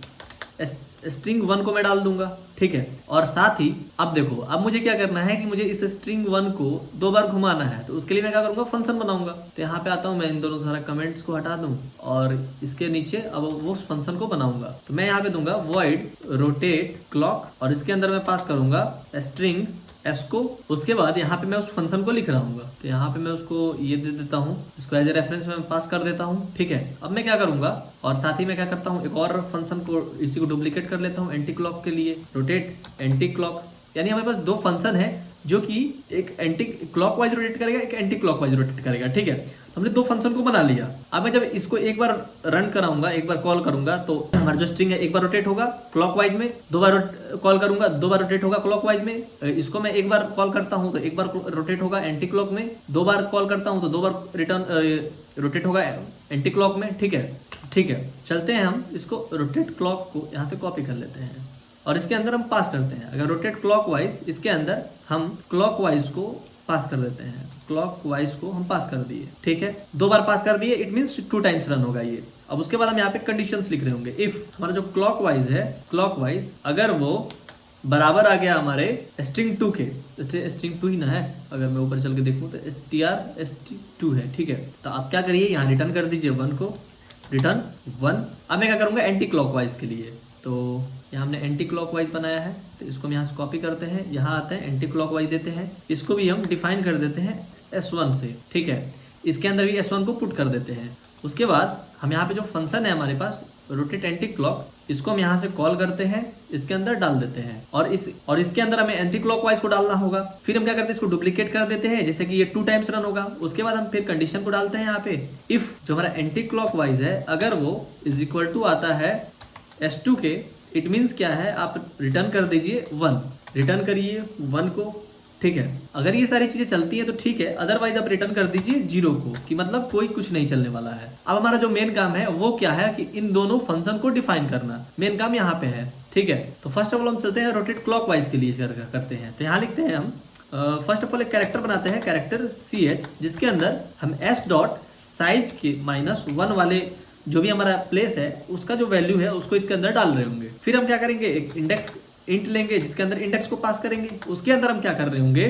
स्ट्रिंग 1 को मैं डाल दूंगा। ठीक है, और साथ ही अब देखो, अब मुझे क्या करना है कि मुझे इस स्ट्रिंग 1 को 2 बार घुमाना है। तो उसके लिए मैं क्या करूंगा, फंक्शन बनाऊंगा। तो यहाँ पे आता हूँ, मैं इन दोनों सारा कमेंट्स को हटा दूं और इसके नीचे अब वो फंक्शन को बनाऊंगा। तो मैं यहाँ पे दूंगा वॉइड रोटेट क्लॉक, और इसके अंदर मैं पास करूंगा स्ट्रिंग S को। उसके बाद यहाँ पे मैं उस फंक्शन को लिख रहा हूँ, तो यहाँ पे मैं उसको ये दे देता हूँ, इसको एज ए रेफरेंस में पास कर देता हूँ। ठीक है, अब मैं क्या करूंगा, और साथ ही मैं क्या करता हूँ, एक और फंक्शन को इसी को डुप्लीकेट कर लेता हूँ एंटी क्लॉक के लिए, रोटेट एंटी क्लॉक। यानी हमारे पास 2 फंक्शन है जो कि एक एंटी क्लॉकवाइज रोटेट करेगा, एक एंटी क्लॉकवाइज रोटेट करेगा। ठीक है, हमने 2 फंक्शन को बना लिया। अब मैं जब इसको एक बार रन कराऊंगा, एक बार कॉल करूंगा, तो हमारा जो स्ट्रिंग है एक बार रोटेट होगा क्लॉकवाइज में, 2 बार कॉल करूंगा 2 बार रोटेट होगा क्लॉकवाइज में। इसको मैं एक बार कॉल करता हूं तो एक बार रोटेट होगा एंटी क्लॉक में, 2 बार कॉल करता हूं तो 2 बार रिटर्न रोटेट होगा एंटी क्लॉक में। ठीक है, चलते हैं हम इसको रोटेट क्लॉक को यहाँ पे कॉपी कर लेते हैं और इसके अंदर हम पास करते हैं। अगर रोटेट क्लॉकवाइज, इसके अंदर हम क्लॉकवाइज को पास कर देते हैं, क्लॉकवाइज को हम पास कर दिए। ठीक है, 2 बार पास कर दिए, इट मींस 2 टाइम्स रन होगा ये। अब उसके बाद हम यहाँ पे कंडीशंस लिख रहे होंगे। इफ हमारा जो क्लॉकवाइज है, क्लॉकवाइज अगर वो बराबर आ गया हमारे स्ट्रिंग 2 के, स्ट्रिंग 2 ही ना है, अगर मैं ऊपर चल के देखूँ तो str2 है। ठीक है, तो आप क्या करिए, यहाँ रिटर्न कर दीजिए 1 को, रिटर्न 1। अब मैं क्या करूँगा एंटी क्लॉकवाइज के लिए, तो यहाँ हमने एंटी क्लॉकवाइज बनाया है, तो इसको हम यहाँ से कॉपी करते हैं, यहाँ आते हैं एंटी क्लॉकवाइज देते हैं, इसको भी हम डिफाइन कर देते हैं S1 से। ठीक है, इसके अंदर भी S1 को पुट कर देते हैं। उसके बाद हम यहाँ पे जो फंक्शन है हमारे पास रोटेट एंटी क्लॉक, इसको हम यहाँ से कॉल करते हैं, इसके अंदर डाल देते हैं, और इसके अंदर हमें एंटी क्लॉकवाइज को डालना होगा। फिर हम क्या करते हैं, इसको डुप्लीकेट कर देते हैं, जैसे कि ये 2 टाइम्स रन होगा। उसके बाद हम फिर कंडीशन को डालते हैं यहाँ पे, इफ जो हमारा एंटी क्लॉकवाइज है अगर वो इज इक्वल टू आता है S2 के, इट मीन्स क्या है, आप रिटर्न कर दीजिए 1, रिटर्न करिए 1 को। ठीक है, अगर ये सारी चीजें चलती हैं तो ठीक है, अदरवाइज आप रिटर्न कर दीजिए 0 को, कि मतलब कोई कुछ नहीं चलने वाला है। अब हमारा जो मेन काम है वो क्या है कि इन दोनों फंक्शन को डिफाइन करना, मेन काम यहाँ पे है। ठीक है, तो फर्स्ट ऑफ ऑल हम चलते हैं रोटेट क्लॉकवाइज के लिए करते हैं। तो यहाँ लिखते हैं हम फर्स्ट ऑफ ऑल एक कैरेक्टर बनाते हैं, कैरेक्टर CH, जिसके अंदर हम S डॉट साइज के -1 वाले जो भी हमारा प्लेस है उसका जो वैल्यू है उसको इसके अंदर डाल रहे होंगे। फिर हम क्या करेंगे, एक इंडेक्स इंट लेंगे जिसके अंदर इंडेक्स को पास करेंगे। उसके अंदर हम क्या कर रहे होंगे,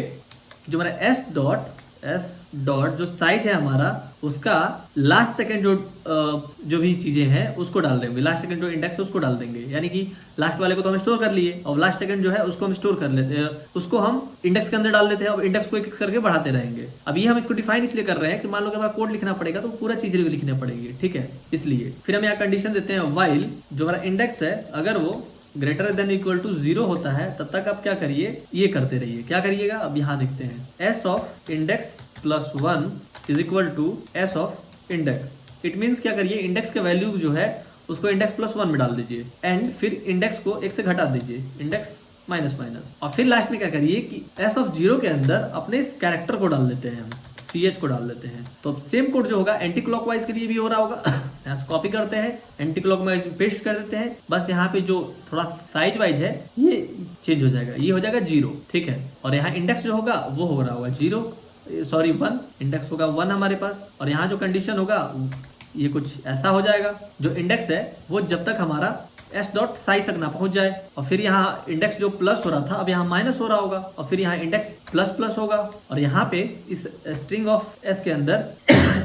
जो हमारा S डॉट जो साइज है हमारा उसका लास्ट सेकंड जो भी चीजें हैं उसको डाल देंगे, लास्ट सेकंड जो इंडेक्स है उसको डाल देंगे। यानी कि लास्ट वाले को तो हम स्टोर कर लिए और लास्ट सेकंड जो है उसको हम स्टोर कर लेते हैं, उसको हम इंडेक्स के अंदर डाल देते हैं और इंडेक्स को एक करके बढ़ाते रहेंगे। अब ये हम इसको डिफाइन इसलिए कर रहे हैं कि मान लो कि हमारा कोड लिखना पड़ेगा तो पूरा चीज लिखनी पड़ेगी। ठीक है, इसलिए फिर हम यहाँ कंडीशन देते हैं व्हाइल जो हमारा इंडेक्स है अगर वो ग्रेटर देन इक्वल टू 0 होता है तब तक आप क्या करिए, ये करते रहिए। क्या करिएगा, अब यहाँ देखते हैं S of index plus 1 is equal to S of index. It means क्या करिए, इंडेक्स का वैल्यू जो है उसको इंडेक्स प्लस 1 में डाल दीजिए एंड फिर इंडेक्स को 1 से घटा दीजिए, इंडेक्स माइनस माइनस, और फिर लास्ट में क्या करिए कि S ऑफ 0 के अंदर अपने इस कैरेक्टर को डाल देते हैं, हम CH को डाल देते हैं। तो सेम कोड जो होगा एंटी क्लॉकवाइज के लिए भी हो रहा होगा। यहाँ से कॉपी करते हैं, एंटी क्लॉकवाइज पेस्ट कर देते हैं। बस यहाँ पे जो थोड़ा साइज वाइज है ये चेंज हो जाएगा, ये हो जाएगा 0, ठीक है। और यहाँ इंडेक्स जो होगा वो हो रहा होगा 0, सॉरी 1, इंडेक्स होगा 1 हमारे पास। और यहाँ जो कंडीशन होगा ये कुछ ऐसा हो जाएगा, जो इंडेक्स है वो जब तक हमारा एस डॉट साइज तक ना पहुंच जाए। और फिर यहाँ इंडेक्स जो प्लस हो रहा था अब यहाँ माइनस हो रहा होगा, और फिर यहाँ इंडेक्स प्लस प्लस होगा, और यहाँ पे इस स्ट्रिंग ऑफ एस के अंदर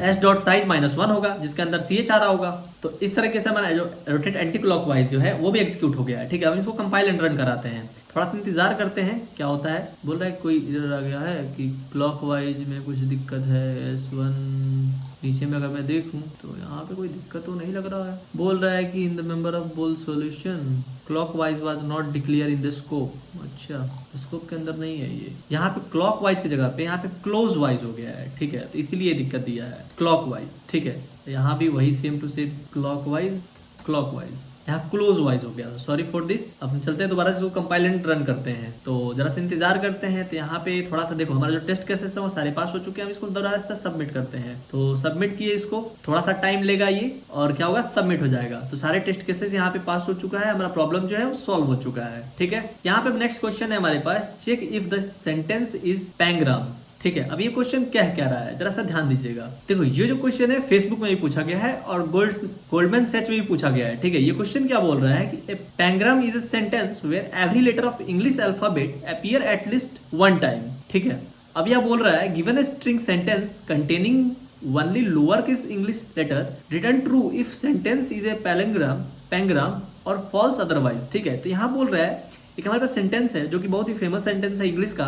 एस डॉट साइज -1 होगा, जिसके अंदर ch आ रहा होगा। तो इस तरीके से हमारा जो रोटेट एंटी क्लॉकवाइज जो है वो भी एग्जीक्यूट हो गया है, ठीक है। अब इसको कंपाइल एंड रन कराते हैं, थोड़ा सा इंतजार करते हैं क्या होता है। बोल रहा है कोई इधर आ गया है कि क्लॉकवाइज में कुछ दिक्कत है, S1 नीचे में अगर मैं देखूं तो यहाँ पे कोई दिक्कत तो नहीं लग रहा है। बोल रहा है कि इन द मेंबर ऑफ बोल solution clockwise was not declare in the scope. अच्छा, स्कोप के अंदर नहीं है ये, यहाँ पे क्लॉकवाइज की जगह पे यहाँ पे क्लोज वाइज हो गया है, ठीक है। तो इसीलिए दिक्कत दिया है क्लॉकवाइज, ठीक है। यहाँ भी वही सेम टू सेम क्लॉकवाइज यहाँ क्लोज वाइज हो गया, सॉरी फॉर दिस। अब हम चलते हैं दोबारा से कंपाइल एंड रन करते हैं, तो जरा सा इंतजार करते हैं। तो यहाँ पे थोड़ा सा देखो हमारा जो टेस्ट केसेस है वो सारे पास हो चुके हैं। हम इसको दोबारा से सबमिट करते हैं, तो सबमिट किए इसको, थोड़ा सा टाइम लेगा ये, और क्या होगा सबमिट हो जाएगा। तो सारे टेस्ट केसेस यहाँ पे पास हो चुका है, हमारा प्रॉब्लम जो है वो सॉल्व हो चुका है, ठीक है। यहाँ पे नेक्स्ट क्वेश्चन है हमारे पास, check if the sentence is pangram, ठीक है। अब ये क्वेश्चन क्या कह रहा है जरा सा ध्यान दीजिएगा। देखो ये जो क्वेश्चन है फेसबुक में भी पूछा गया है और गोल्डमैन सैच में भी पूछा गया है, ठीक है। ये क्वेश्चन क्या बोल रहा है कि pangram is a sentence where every letter of English alphabet appear at least 1 time, ठीक है। अब यह बोल रहा है given a string sentence containing only lower case English letter return true if sentence is a pangram और false otherwise, ठीक है। तो यहाँ बोल रहा है एक हमारे पास सेंटेंस है जो कि बहुत ही फेमस सेंटेंस है इंग्लिश का,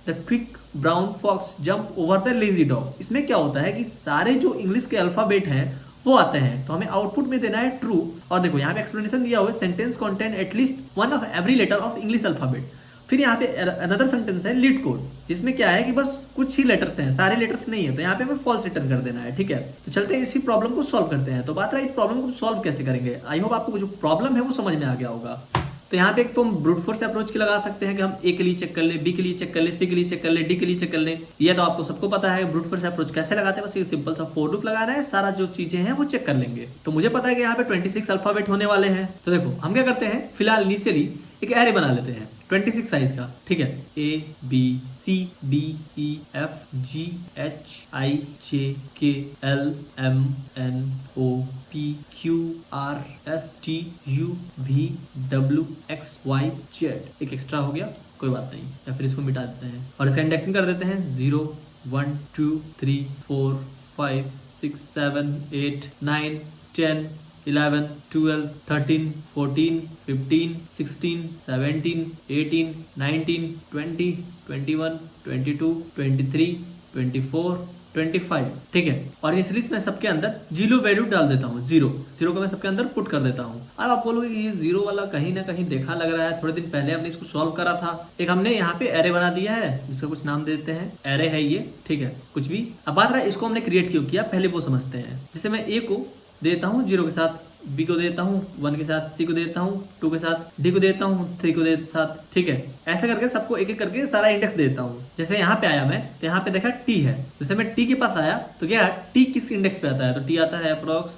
the quick brown fox jump over the lazy dog. इसमें क्या होता है कि सारे जो इंग्लिश के अल्फाबेट हैं वो आते हैं, तो हमें आउटपुट में देना है ट्रू। और देखो यहाँ पे एक्सप्लेनेशन दिया हुआ है, sentence contain at least 1 of every letter of English alphabet. फिर यहाँ पे अनदर सेंटेंस है लीड कोड, जिसमें क्या है कि बस कुछ ही लेटर्स हैं, सारे लेटर्स नहीं है, तो यहाँ पे हमें फॉल्स रिटर्न कर देना है, ठीक है। तो चलते हैं इसी प्रॉब्लम को सॉल्व करते हैं। तो बात रहा इस प्रॉब्लम को सॉल्व कैसे करेंगे। आई होप आपको जो प्रॉब्लम है वो समझ में आ गया होगा। तो यहाँ पे एक तो हम ब्रूट फोर्स अप्रोच की लगा सकते हैं कि हम ए के लिए चेक कर ले, बी के लिए चेक कर ले, सी के लिए चेक कर ले, डी के लिए चेक कर ले। ये तो आपको सबको पता है ब्रूट फोर्स अप्रोच कैसे लगाते हैं, बस ये सिंपल सा फॉर लूप लगाना है, सारा जो चीजें हैं वो चेक कर लेंगे। तो मुझे पता है कि यहाँ पे 26 अल्फाबेट होने वाले हैं। तो देखो हम क्या करते हैं, फिलहाल इनिशियली एक एरे बना लेते हैं 26 साइज का, ठीक है। A B C D E F G H I J K L M N O P Q R S T U V W X Y Z। एक एक्स्ट्रा हो गया, कोई बात नहीं, या फिर इसको मिटा देते हैं और इसका इंडेक्सिंग कर देते हैं 0 1 2 3 4 5 6 7 8 9 10 11 12 13 14 15 16 17 18 19 20 21 22 23 24 25, ठीक है। और इस लिस्ट में सबके अंदर जीरो वैल्यू डाल देता हूँ, जीरो को मैं सबके अंदर पुट कर देता हूँ। अब आप बोलोगे ये जीरो वाला कहीं ना कहीं देखा लग रहा है, थोड़े दिन पहले हमने इसको सॉल्व करा था। एक हमने यहाँ पे एरे बना दिया है जिसका कुछ नाम दे देते हैं, एरे है ये, ठीक है, कुछ भी। अब बात रहा है इसको हमने क्रिएट क्यों किया, पहले वो समझते हैं। जैसे मैं ए को देता हूँ 0 के साथ, बी को देता हूँ 1 के साथ, सी को देता हूँ 2 के साथ, डी को देता हूँ 3 को साथ, ठीक है। ऐसे करके सबको एक एक करके सारा इंडेक्स देता हूँ। जैसे यहाँ पे आया मैं, तो यहाँ पे देखा टी है, जैसे मैं टी के पास आया तो क्या टी किस इंडेक्स पे आता है, तो टी आता है अप्रोक्स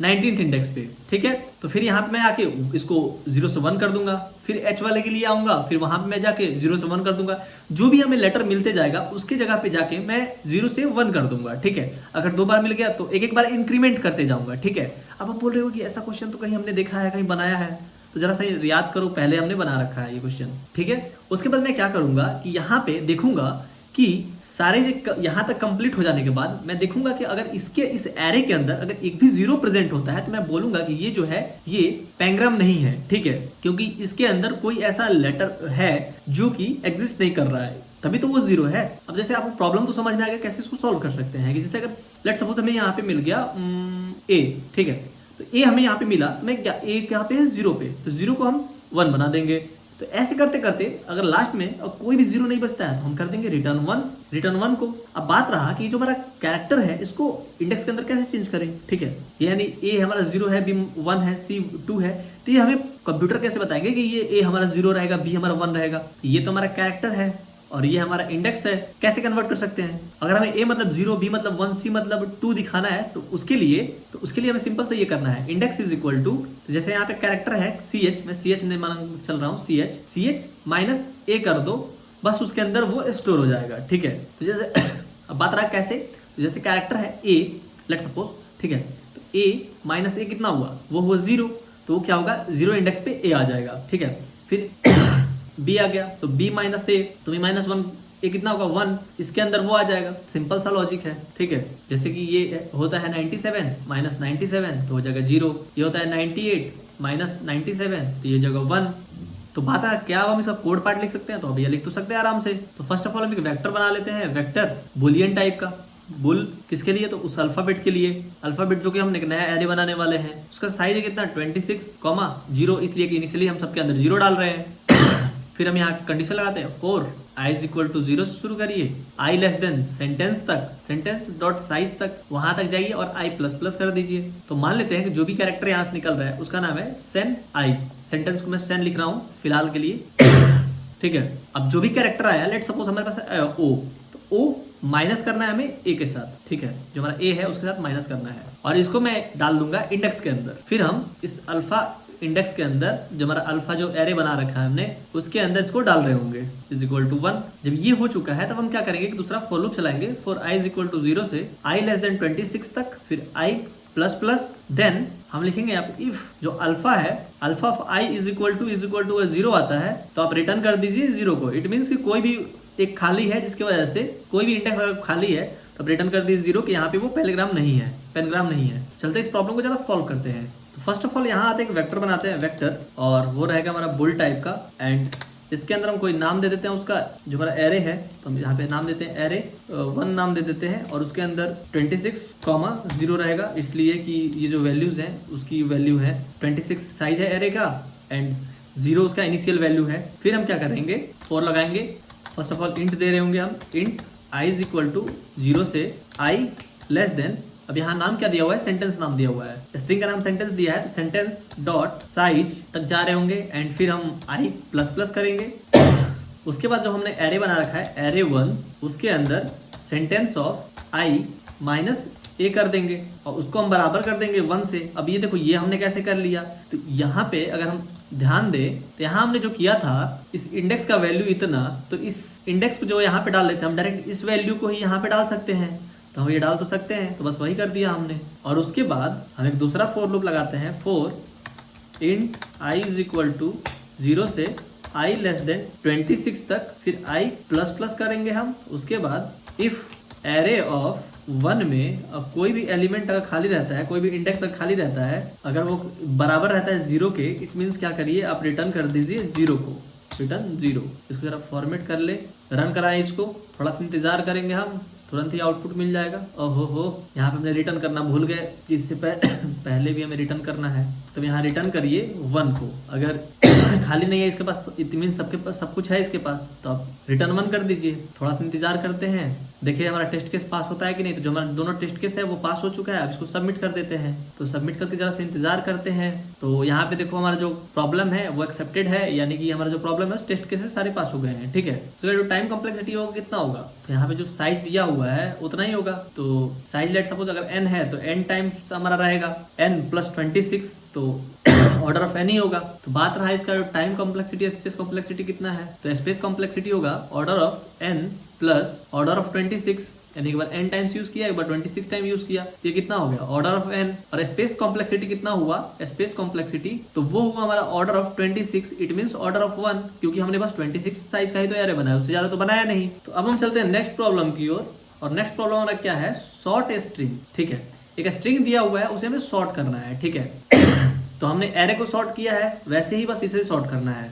19th इंडेक्स पे, ठीक है। तो फिर यहाँ पे मैं आके इसको 0 से 1 कर दूंगा, फिर एच वाले के लिए आऊंगा, फिर वहां पे मैं जाके 0 से 1 कर दूंगा। जो भी हमें लेटर मिलते जाएगा उसकी जगह पे जाके मैं 0 से 1 कर दूंगा, ठीक है। अगर 2 बार मिल गया तो एक एक बार इंक्रीमेंट करते जाऊंगा, ठीक है। अब आप बोल रहे हो कि ऐसा क्वेश्चन तो कहीं हमने देखा है, कहीं बनाया है, तो जरा सा याद करो, पहले हमने बना रखा है ये क्वेश्चन, ठीक है। उसके बाद मैं क्या करूंगा कि यहाँ पे देखूंगा कि सारे यहाँ तक कंप्लीट हो जाने के बाद मैं देखूंगा कि अगर इसके इस एरे के अंदर अगर एक भी 0 प्रेजेंट होता है तो मैं बोलूंगा कि ये जो है ये पैंग्राम नहीं है, ठीक है, क्योंकि इसके अंदर कोई ऐसा लेटर है जो कि एग्जिस्ट नहीं कर रहा है, तभी तो वो 0 है। अब जैसे आपको प्रॉब्लम तो समझ में आ गया, कैसे इसको सॉल्व कर सकते हैं कि जैसे अगर लेट्स सपोज हमें यहाँ पे मिल गया ए, ठीक है, तो ए हमें यहाँ पे मिला, तो मैं क्या ए यहाँ पे है 0 पे, तो 0 को हम 1 बना देंगे। तो ऐसे करते करते अगर लास्ट में और कोई भी 0 नहीं बचता है तो हम कर देंगे रिटर्न 1 को। अब बात रहा कि जो हमारा कैरेक्टर है इसको इंडेक्स के अंदर कैसे चेंज करें, ठीक है। यानी ए हमारा 0 है, बी 1 है, सी 2 है, तो ये हमें कंप्यूटर कैसे बताएंगे कि ये ए हमारा 0 रहेगा, बी हमारा 1 रहेगा। ये तो हमारा कैरेक्टर है और ये हमारा इंडेक्स है। कैसे कन्वर्ट कर सकते हैं? अगर हमें a मतलब 0, b मतलब 1, c मतलब 2 दिखाना है तो उसके लिए हमें सिंपल से ये करना है, इंडेक्स इज इक्वल टू, जैसे यहाँ पे कैरेक्टर है ch, मैं ch ने मान चल रहा हूँ, ch माइनस a कर दो, बस उसके अंदर वो स्टोर हो जाएगा। ठीक है, तो जैसे अब बात रहा कैसे, तो जैसे कैरेक्टर है a, लेट सपोज, ठीक है, तो a माइनस a कितना हुआ, वो हुआ 0, तो वो क्या होगा, 0 इंडेक्स पे a आ जाएगा। ठीक है, फिर b आ गया तो b माइनस a, तो b माइनस 1, ये कितना होगा 1, इसके अंदर वो आ जाएगा। सिंपल सा लॉजिक है। ठीक है, जैसे कि ये होता है 97 माइनस 97 तो हो जाएगा 0, ये होता है 98 माइनस 97 तो ये जगह 1। तो बात है क्या, अब हम इसका कोड पार्ट लिख सकते हैं, तो अब ये लिख तो सकते हैं आराम से। तो फर्स्ट ऑफ ऑल हम एक वेक्टर बना लेते हैं, वेक्टर बुलियन टाइप का। बुल किसके लिए, तो उस अल्फाबेट के लिए, अल्फाबेट जो कि हम एक नया एरे बनाने वाले हैं। उसका साइज है कितना 26, 0, इसलिए कि इनिशियली हम सबके अंदर 0 डाल रहे हैं। फिर हम यहाँ कंडीशन लगाते हैं, for i is equal to 0 से शुरू करिए, i लेस देन सेंटेंस तक, सेंटेंस डॉट साइज तक, वहां तक जाइए और i प्लस प्लस कर दीजिए। तो मान लेते हैं कि जो भी कैरेक्टर यहाँ से निकल रहा है उसका नाम है सेन i, सेंटेंस को मैं सेन लिख रहा हूँ फिलहाल के लिए। ठीक है, अब जो भी कैरेक्टर आया, लेट सपोज हमारे पास o, तो o माइनस करना है हमें a के साथ। ठीक है, जो हमारा a है उसके साथ माइनस करना है, और इसको मैं डाल दूंगा इंडेक्स के अंदर। फिर हम इस अल्फा इंडेक्स के अंदर जो हमारा अल्फा जो एरे बना रखा है हमने, उसके अंदर इसको डाल रहे होंगे, इज इक्वल टू 1। जब ये हो चुका है तब हम क्या करेंगे कि दूसरा फॉर लूप चलाएंगे, for i is equal to 0 से i लेस देन 26 तक, फिर i प्लस प्लस, देन हम लिखेंगे यहाँ पे इफ जो अल्फा है, alpha of i is equal to 0 आता है तो आप रिटर्न कर दीजिए 0 को। इट मीन्स कि कोई भी एक खाली है जिसकी वजह से कोई भी इंडेक्स अगर खाली है तो आप रिटर्न कर दीजिए 0 कि यहाँ पे वो पेनग्राम नहीं है, पेनग्राम नहीं है। चलते इस प्रॉब्लम को जरा सॉल्व करते हैं। तो फर्स्ट ऑफ ऑल यहाँ आते एक वेक्टर बनाते हैं, वेक्टर, और वो रहेगा हमारा बुल टाइप का, एंड इसके अंदर हम कोई नाम दे देते हैं उसका, जो हमारा एरे है तो हम यहाँ पे नाम देते हैं एरे 1 नाम दे देते हैं, और उसके अंदर 26, 0 रहेगा, इसलिए कि ये जो वैल्यूज हैं उसकी वैल्यू है 26 साइज है एरे का, एंड 0 उसका इनिशियल वैल्यू है। फिर हम क्या करेंगे, फॉर लगाएंगे, फर्स्ट ऑफ ऑल इंट दे रहे होंगे हम, int i is equal to 0 से i लेस देन, अब यहाँ नाम क्या दिया हुआ है, सेंटेंस नाम दिया हुआ है, स्ट्रिंग का नाम सेंटेंस दिया है, तो सेंटेंस डॉट साइज तक जा रहे होंगे, एंड फिर हम i प्लस प्लस करेंगे। उसके बाद जो हमने एरे बना रखा है एरे 1, उसके अंदर sentence of i minus a कर देंगे, और उसको हम बराबर कर देंगे 1 से। अब ये देखो ये हमने कैसे कर लिया, तो यहाँ पे अगर हम ध्यान दें तो यहाँ हमने जो किया था, इस इंडेक्स का वैल्यू इतना, तो इस इंडेक्स को जो यहाँ पे डाल लेते हैं हम, डायरेक्ट इस वैल्यू को ही यहाँ पे डाल सकते हैं, तो हम ये डाल तो सकते हैं, तो बस वही कर दिया हमने। और उसके बाद हम एक दूसरा फॉर लूप लगाते हैं, for int i is equal to 0 से i लेस देन 26 तक, फिर i प्लस प्लस करेंगे हम। उसके बाद इफ एरे ऑफ 1 में अब कोई भी एलिमेंट अगर खाली रहता है, कोई भी इंडेक्स अगर खाली रहता है, अगर वो बराबर रहता है 0 के, इट मीन्स क्या करिए आप रिटर्न कर दीजिए 0 को, रिटर्न 0। इसको जरा फॉर्मेट कर ले, रन कराएं इसको, थोड़ा सा इंतजार करेंगे हम, तुरंत ही आउटपुट मिल जाएगा। ओहो हो, यहाँ पे हमने रिटर्न करना भूल गए, इससे पहले भी हमें रिटर्न करना है, तो यहाँ रिटर्न करिए 1 को। अगर खाली नहीं है इसके पास, इट मीन सबके पास सब कुछ है इसके पास, तो आप रिटर्न 1 कर दीजिए। थोड़ा सा इंतजार करते हैं, देखिए हमारा टेस्ट केस पास होता है कि नहीं। तो जो हमारा दोनों टेस्ट केस है वो पास हो चुका है, अब इसको सबमिट कर देते हैं। तो सबमिट करके जरा से इंतजार करते हैं। तो यहाँ पे देखो हमारा जो प्रॉब्लम है वो एक्सेप्टेड है, यानी कि हमारा जो प्रॉब्लम है टेस्ट केसेस सारे पास हो गए हैं। ठीक है, तो जो टाइम कॉम्प्लेक्सिटी होगा कितना होगा, तो यहाँ पे जो साइज दिया हुआ है उतना ही होगा। तो साइज लेट सपोज अगर n है तो n टाइम्स हमारा रहेगा n प्लस 26, तो ऑर्डर ऑफ n ही होगा। तो बात रहा इसका जो टाइम कॉम्प्लेक्सिटी स्पेस कॉम्प्लेक्सिटी कितना है, तो स्पेस कॉम्प्लेक्सिटी होगा order of n plus order of 26, यानी एक बार n टाइम्स यूज किया, एक बार 26 टाइम यूज किया, ये कितना हो गया ऑर्डर ऑफ n। और स्पेस कॉम्प्लेक्सिटी कितना हुआ, स्पेस कॉम्प्लेक्सिटी तो वो हुआ हमारा order of 26, it means order of 1, क्योंकि हमने बस 26 साइज का ही तो एरे बनाया, उससे ज्यादा तो बनाया नहीं। तो अब हम चलते हैं नेक्स्ट प्रॉब्लम की ओर, और नेक्स्ट प्रॉब्लम हमारा क्या है, शॉर्ट स्ट्रिंग। ठीक है, एक स्ट्रिंग दिया हुआ है उसे हमें शॉर्ट करना है। ठीक है, तो हमने एरे को शॉर्ट किया है, वैसे ही बस इसे शॉर्ट करना है।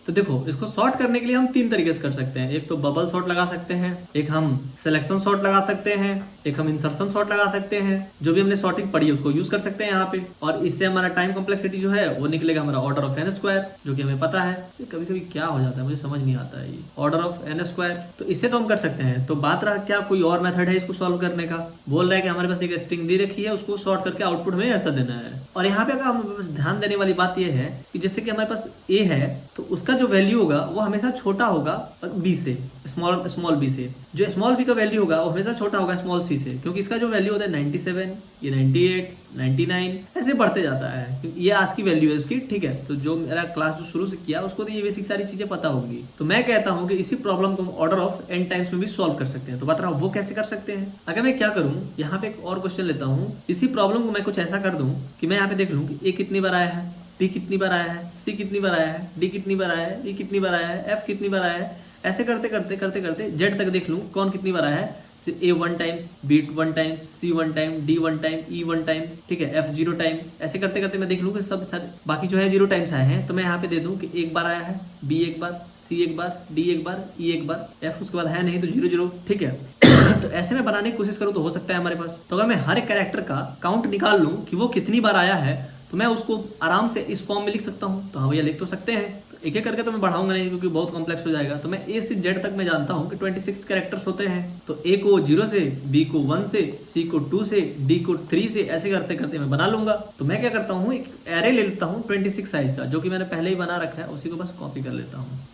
तो देखो इसको शॉर्ट करने के लिए हम 3 तरीके से कर सकते हैं, एक तो बबल शॉर्ट लगा सकते हैं, एक हम सिलेक्शन शॉर्ट लगा सकते हैं, एक हम इंसर्शन शॉर्ट लगा सकते हैं। जो भी हमने शॉर्टिंग पढ़ी है उसको यूज कर सकते हैं यहाँ पे, और इससे हमारा टाइम कॉम्प्लेक्सिटी जो है वो निकलेगा हमारा ऑर्डर ऑफ n स्क्वायर, जो कि हमें पता है। कभी कभी क्या हो जाता है मुझे समझ नहीं आता है, ये ऑर्डर ऑफ n स्क्वायर, तो इससे तो हम कर सकते हैं। तो बात रहा क्या कोई और मेथड है इसको सॉल्व करने का, बोल रहा है कि हमारे पास एक स्ट्रिंग दी रखी है, उसको शॉर्ट करके आउटपुट में ऐसा देना है। और यहाँ पे अगर हम ध्यान देने वाली बात यह है कि जैसे कि हमारे पास a है, तो तो उसका जो वैल्यू होगा वो हमेशा छोटा होगा b से, स्मॉल b से। जो स्मॉल b का वैल्यू होगा वो हमेशा छोटा होगा स्मॉल c से, क्योंकि इसका जो वैल्यू होता है 97, ये 98, 99 ऐसे बढ़ते जाता है, क्योंकि ये आज की वैल्यू है उसकी, ठीक है। तो जो मेरा क्लास जो शुरू से किया उसको तो ये बेसिक सारी चीजें पता होगी। तो मैं कहता हूँ कि इसी प्रॉब्लम को हम ऑर्डर ऑफ n टाइम्स में भी सॉल्व कर सकते हैं। तो बता रहा हूँ वो कैसे कर सकते हैं। अगर मैं क्या करूँ, यहाँ पे एक और क्वेश्चन लेता हूँ, इसी प्रॉब्लम को मैं कुछ ऐसा कर दूँ कि मैं यहाँ पे देख लूँ कि a कितनी बार आया है, b कितनी बार आया है, c कितनी बार आया है, d कितनी बार आया है, e कितनी बार आया है, f कितनी बार आया है। ऐसे करते करते z तक देख लूँ कौन कितनी बार आया है। a 1 times, b 1 times, c 1 time, d 1 time, e 1 time, ठीक है, f 0 टाइम। ऐसे करते करते मैं देख लूँ कि सब बाकी जो है 0 टाइम्स आए हैं। तो मैं यहाँ पे दे दूँ कि एक बार आया है, b एक बार, c एक बार, d एक बार, e एक बार, f उसके बाद है नहीं तो 0 0, ठीक है। तो ऐसे में बनाने की कोशिश करूँ तो हो सकता है हमारे पास। तो अगर मैं हर एक कैरेक्टर का काउंट निकाल लूँ कि वो कितनी बार आया है, तो मैं उसको आराम से इस फॉर्म में लिख सकता हूँ। तो हाँ भैया लिख तो सकते हैं। तो एक एक करके तो मैं बढ़ाऊंगा नहीं, क्योंकि बहुत कॉम्प्लेक्स हो जाएगा। तो मैं ए से जेड तक मैं जानता हूँ कि 26 कैरेक्टर्स होते हैं। तो ए को 0 से, बी को 1 से, सी को 2 से, डी को 3 से, ऐसे करते करते मैं बना लूंगा। तो मैं क्या करता हूँ, एक एरे ले लेता हूँ 26 साइज का, जो कि मैंने पहले ही बना रखा है, उसी को बस कॉपी कर लेता हूँ।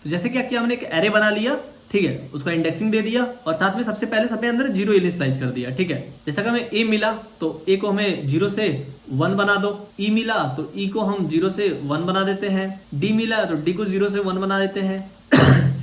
तो जैसे क्या किया, हमने एक एरे बना लिया, ठीक है, उसका इंडेक्सिंग दे दिया और साथ में सबसे पहले सबके अंदर 0 इनिशियलाइज कर दिया, ठीक है। जैसा कि हमें a मिला तो a को हमें 0 से 1 बना दो, e मिला तो e को हम 0 से 1 बना देते हैं, d मिला तो d को 0 से 1 बना देते हैं,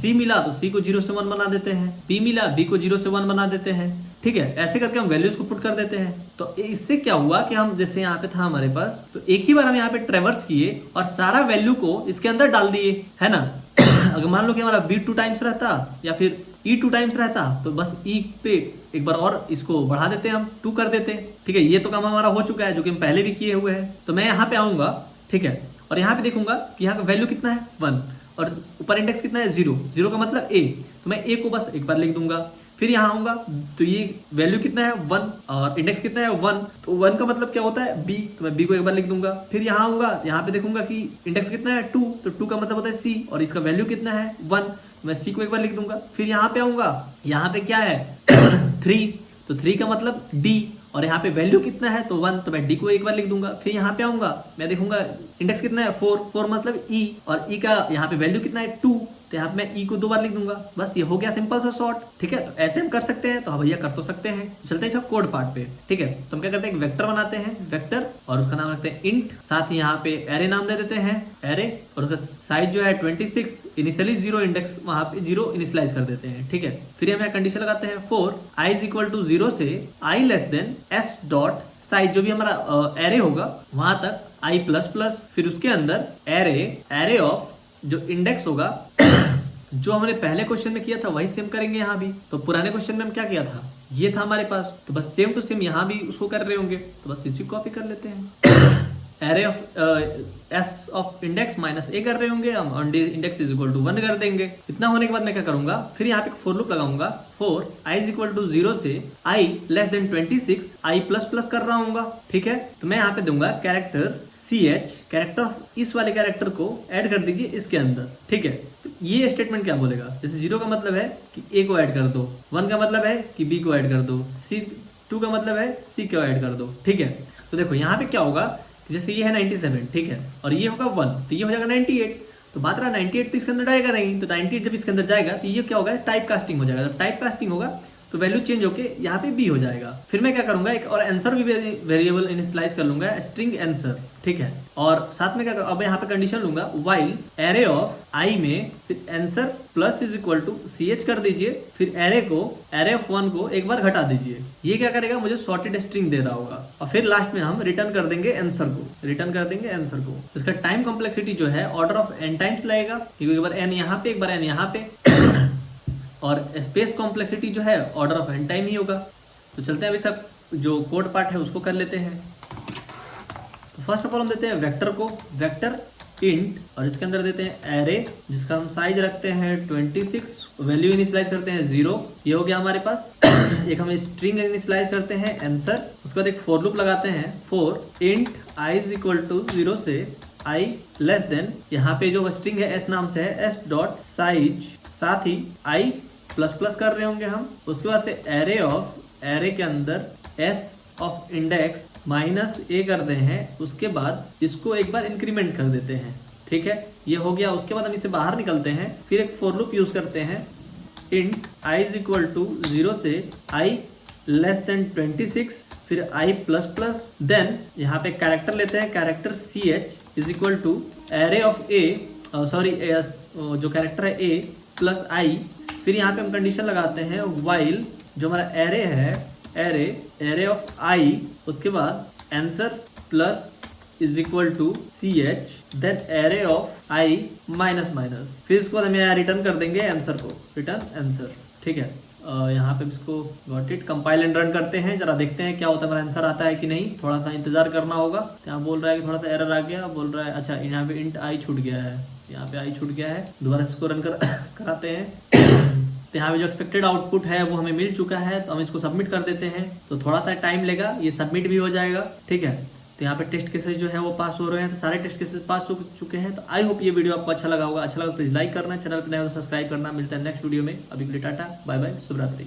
c मिला तो c को 0 से 1 बना देते हैं, b मिला b को 0 से 1 बना देते हैं, ठीक है। ऐसे करके हम वैल्यूज को पुट कर देते हैं। तो इससे क्या हुआ कि हम जैसे यहाँ पे था हमारे पास, तो एक ही बार हम यहाँ पे ट्रेवर्स किए और सारा वैल्यू को इसके अंदर डाल दिए, है ना। अगर मान लो कि हमारा b 2 टाइम्स रहता या फिर e 2 टाइम्स रहता, तो बस e पे एक बार और इसको बढ़ा देते हैं, हम 2 कर देते हैं, ठीक है। ये तो काम हमारा हो चुका है, जो कि हम पहले भी किए हुए हैं। तो मैं यहाँ पे आऊंगा, ठीक है, और यहाँ पे देखूंगा कि यहाँ का वैल्यू कितना है 1 और ऊपर इंडेक्स कितना है 0, 0 का मतलब a। तो मैं a को बस एक बार लिख दूंगा। फिर यहाँ आऊंगा तो ये वैल्यू कितना है 1 और इंडेक्स कितना है 1, तो 1 का मतलब क्या होता है b, तो मैं b को एक बार लिख दूंगा। फिर यहाँ आऊंगा, यहाँ पे देखूंगा कि इंडेक्स कितना है 2, तो 2 का मतलब होता है c और इसका वैल्यू कितना है 1, मैं c को एक बार लिख दूंगा। फिर यहाँ पे आऊंगा, यहाँ पे क्या है 3, तो 3 का मतलब d और यहाँ पे वैल्यू कितना है तो 1, तो मैं d को एक बार लिख दूंगा। फिर यहाँ पे आऊंगा, मैं देखूंगा इंडेक्स कितना है 4 मतलब e और e का यहाँ पे वैल्यू कितना है 2, तो यहाँ पे मैं e को 2 बार लिख दूंगा। बस ये हो गया सिंपल सा शॉर्ट, ठीक है। तो ऐसे हम कर सकते हैं, तो हाँ भैया कर तो सकते हैं। चलते हैं सब कोड पार्ट पे, ठीक है। तो हम क्या करते हैं, एक वेक्टर बनाते हैं, वेक्टर, और उसका नाम रखते हैं इंट, साथ ही यहाँ पे एरे नाम दे देते हैं एरे, और उसका साइज जो है 26, इनिशियली 0 इंडेक्स वहां पे 0 इनिशियलाइज कर देते हैं, ठीक है। फिर हम यहाँ कंडीशन लगाते हैं for i is equal to 0 से i less than s dot size, जो भी हमारा एरे होगा वहां तक i प्लस प्लस, फिर उसके अंदर एरे ऑफ जो इंडेक्स होगा जो हमने पहले क्वेश्चन में किया था वही सेम करेंगे यहाँ भी। तो पुराने क्वेश्चन में हम क्या किया था, ये था हमारे पास, तो बस सेम टू सेम यहाँ भी उसको कर रहे होंगे, तो बस इसी कॉपी कर लेते हैं। Array of s of index minus a कर रहे होंगे हम, और इंडेक्स इज इक्वल टू 1 कर देंगे। इतना होने के बाद मैं क्या करूंगा, फिर यहाँ पे फॉर लूप लगाऊंगा, for i is equal to 0 से i less than 26 i plus plus कर रहा हूँ, ठीक है। तो मैं यहाँ पे दूंगा कैरेक्टर ch, कैरेक्टर ऑफ इस वाले कैरेक्टर को ऐड कर दीजिए इसके अंदर, ठीक है। तो ये स्टेटमेंट क्या बोलेगा, जैसे 0 का मतलब है कि a को ऐड कर दो, 1 का मतलब है कि b को ऐड कर दो, 2 का मतलब है c को ऐड कर दो, ठीक है। तो देखो यहाँ पे क्या होगा, जैसे ये है 97, ठीक है, और ये होगा 1, तो ये हो जाएगा 98। तो बात रहा 98 तो इसके अंदर जाएगा नहीं, तो 98 जब इसके अंदर जाएगा तो ये क्या होगा, टाइप कास्टिंग हो जाएगा। जब टाइप कास्टिंग होगा तो वैल्यू चेंज होके यहाँ पे b हो जाएगा। फिर मैं क्या करूंगा, एक और आंसर भी वेरिएबल इनिशियलाइज कर लूंगा, स्ट्रिंग आंसर, ठीक है। और साथ में क्या करूंगा, अब यहाँ पे कंडीशन लूंगा व्हाइल एरे ऑफ i में फिर answer plus is equal to ch कर दीजिए, फिर एरे ऑफ 1 को एक बार घटा दीजिए। ये क्या करेगा, मुझे सॉर्टेड स्ट्रिंग दे रहा होगा, और फिर लास्ट में हम रिटर्न कर देंगे आंसर को, इसका टाइम कॉम्प्लेक्सिटी जो है ऑर्डर ऑफ n टाइम्स लगेगा, क्योंकि एक बार n यहाँ पे, एक बार n यहाँ पे और स्पेस कॉम्प्लेक्सिटी जो है ऑर्डर ऑफ n टाइम ही होगा। तो चलते हैं अभी सब जो कोड पार्ट है उसको कर लेते हैं। तो फर्स्ट ऑफ ऑल हम देते हैं वेक्टर को, वेक्टर इंट, और इसके अंदर देते हैं एरे जिसका हम साइज रखते हैं 26, वैल्यू इनिशियलाइज करते हैं 0, ये हो गया हमारे पास। एक हम स्ट्रिंग इनिशियलाइज करते हैं आंसर, उसके बाद एक फॉर लूप लगाते हैं, for int i is equal to 0 से i लेस देन, यहाँ पे जो स्ट्रिंग है s नाम से है, s डॉट साइज, साथ ही i प्लस प्लस कर रहे होंगे हम। उसके बाद से एरे के अंदर s of index minus a कर दे हैं, उसके बाद इसको एक बार इंक्रीमेंट कर देते हैं, ठीक है, ये हो गया। उसके बाद हम इसे बाहर निकलते हैं, फिर एक फॉर लूप यूज करते हैं। Int i is equal to 0 से i लेस देन 26, फिर i प्लस प्लस, देन यहाँ पे कैरेक्टर लेते हैं, character ch is equal to array of a, sorry जो कैरेक्टर है a प्लस i, फिर यहाँ पे हम कंडीशन लगाते हैं while जो हमारा एरे है, एरे ऑफ i, उसके बाद answer plus is equal to ch, then array of i minus minus, फिर इसको हम यहाँ रिटर्न कर देंगे आंसर को, रिटर्न आंसर। ठीक है, यहाँ पे इसको got it, compile and run करते हैं, जरा देखते हैं क्या होता है, हमारा आंसर आता है कि नहीं, थोड़ा सा इंतजार करना होगा। यहाँ बोल रहा है कि थोड़ा सा एरर आ गया, बोल रहा है अच्छा यहाँ पे इंट i छूट गया है, यहाँ पे i छूट गया है, दोबारा इसको रन कराते हैं। तो यहाँ पे जो एक्सपेक्टेड आउटपुट है वो हमें मिल चुका है, तो हम इसको सबमिट कर देते हैं। तो थोड़ा सा टाइम लेगा, ये सबमिट भी हो जाएगा। ठीक है, तो यहाँ पे टेस्ट केसेस जो है वो पास हो रहे हैं, तो सारे टेस्ट केसेस पास हो चुके हैं। तो आई होप ये वीडियो आपको अच्छा लगा होगा। अच्छा लगा तो प्लीज लाइक करना, चैनल पर नए हो सब्सक्राइब करना। मिलता है नेक्स्ट वीडियो में, अभी के लिए टाटा बाय बाय, शुभ रात्रि।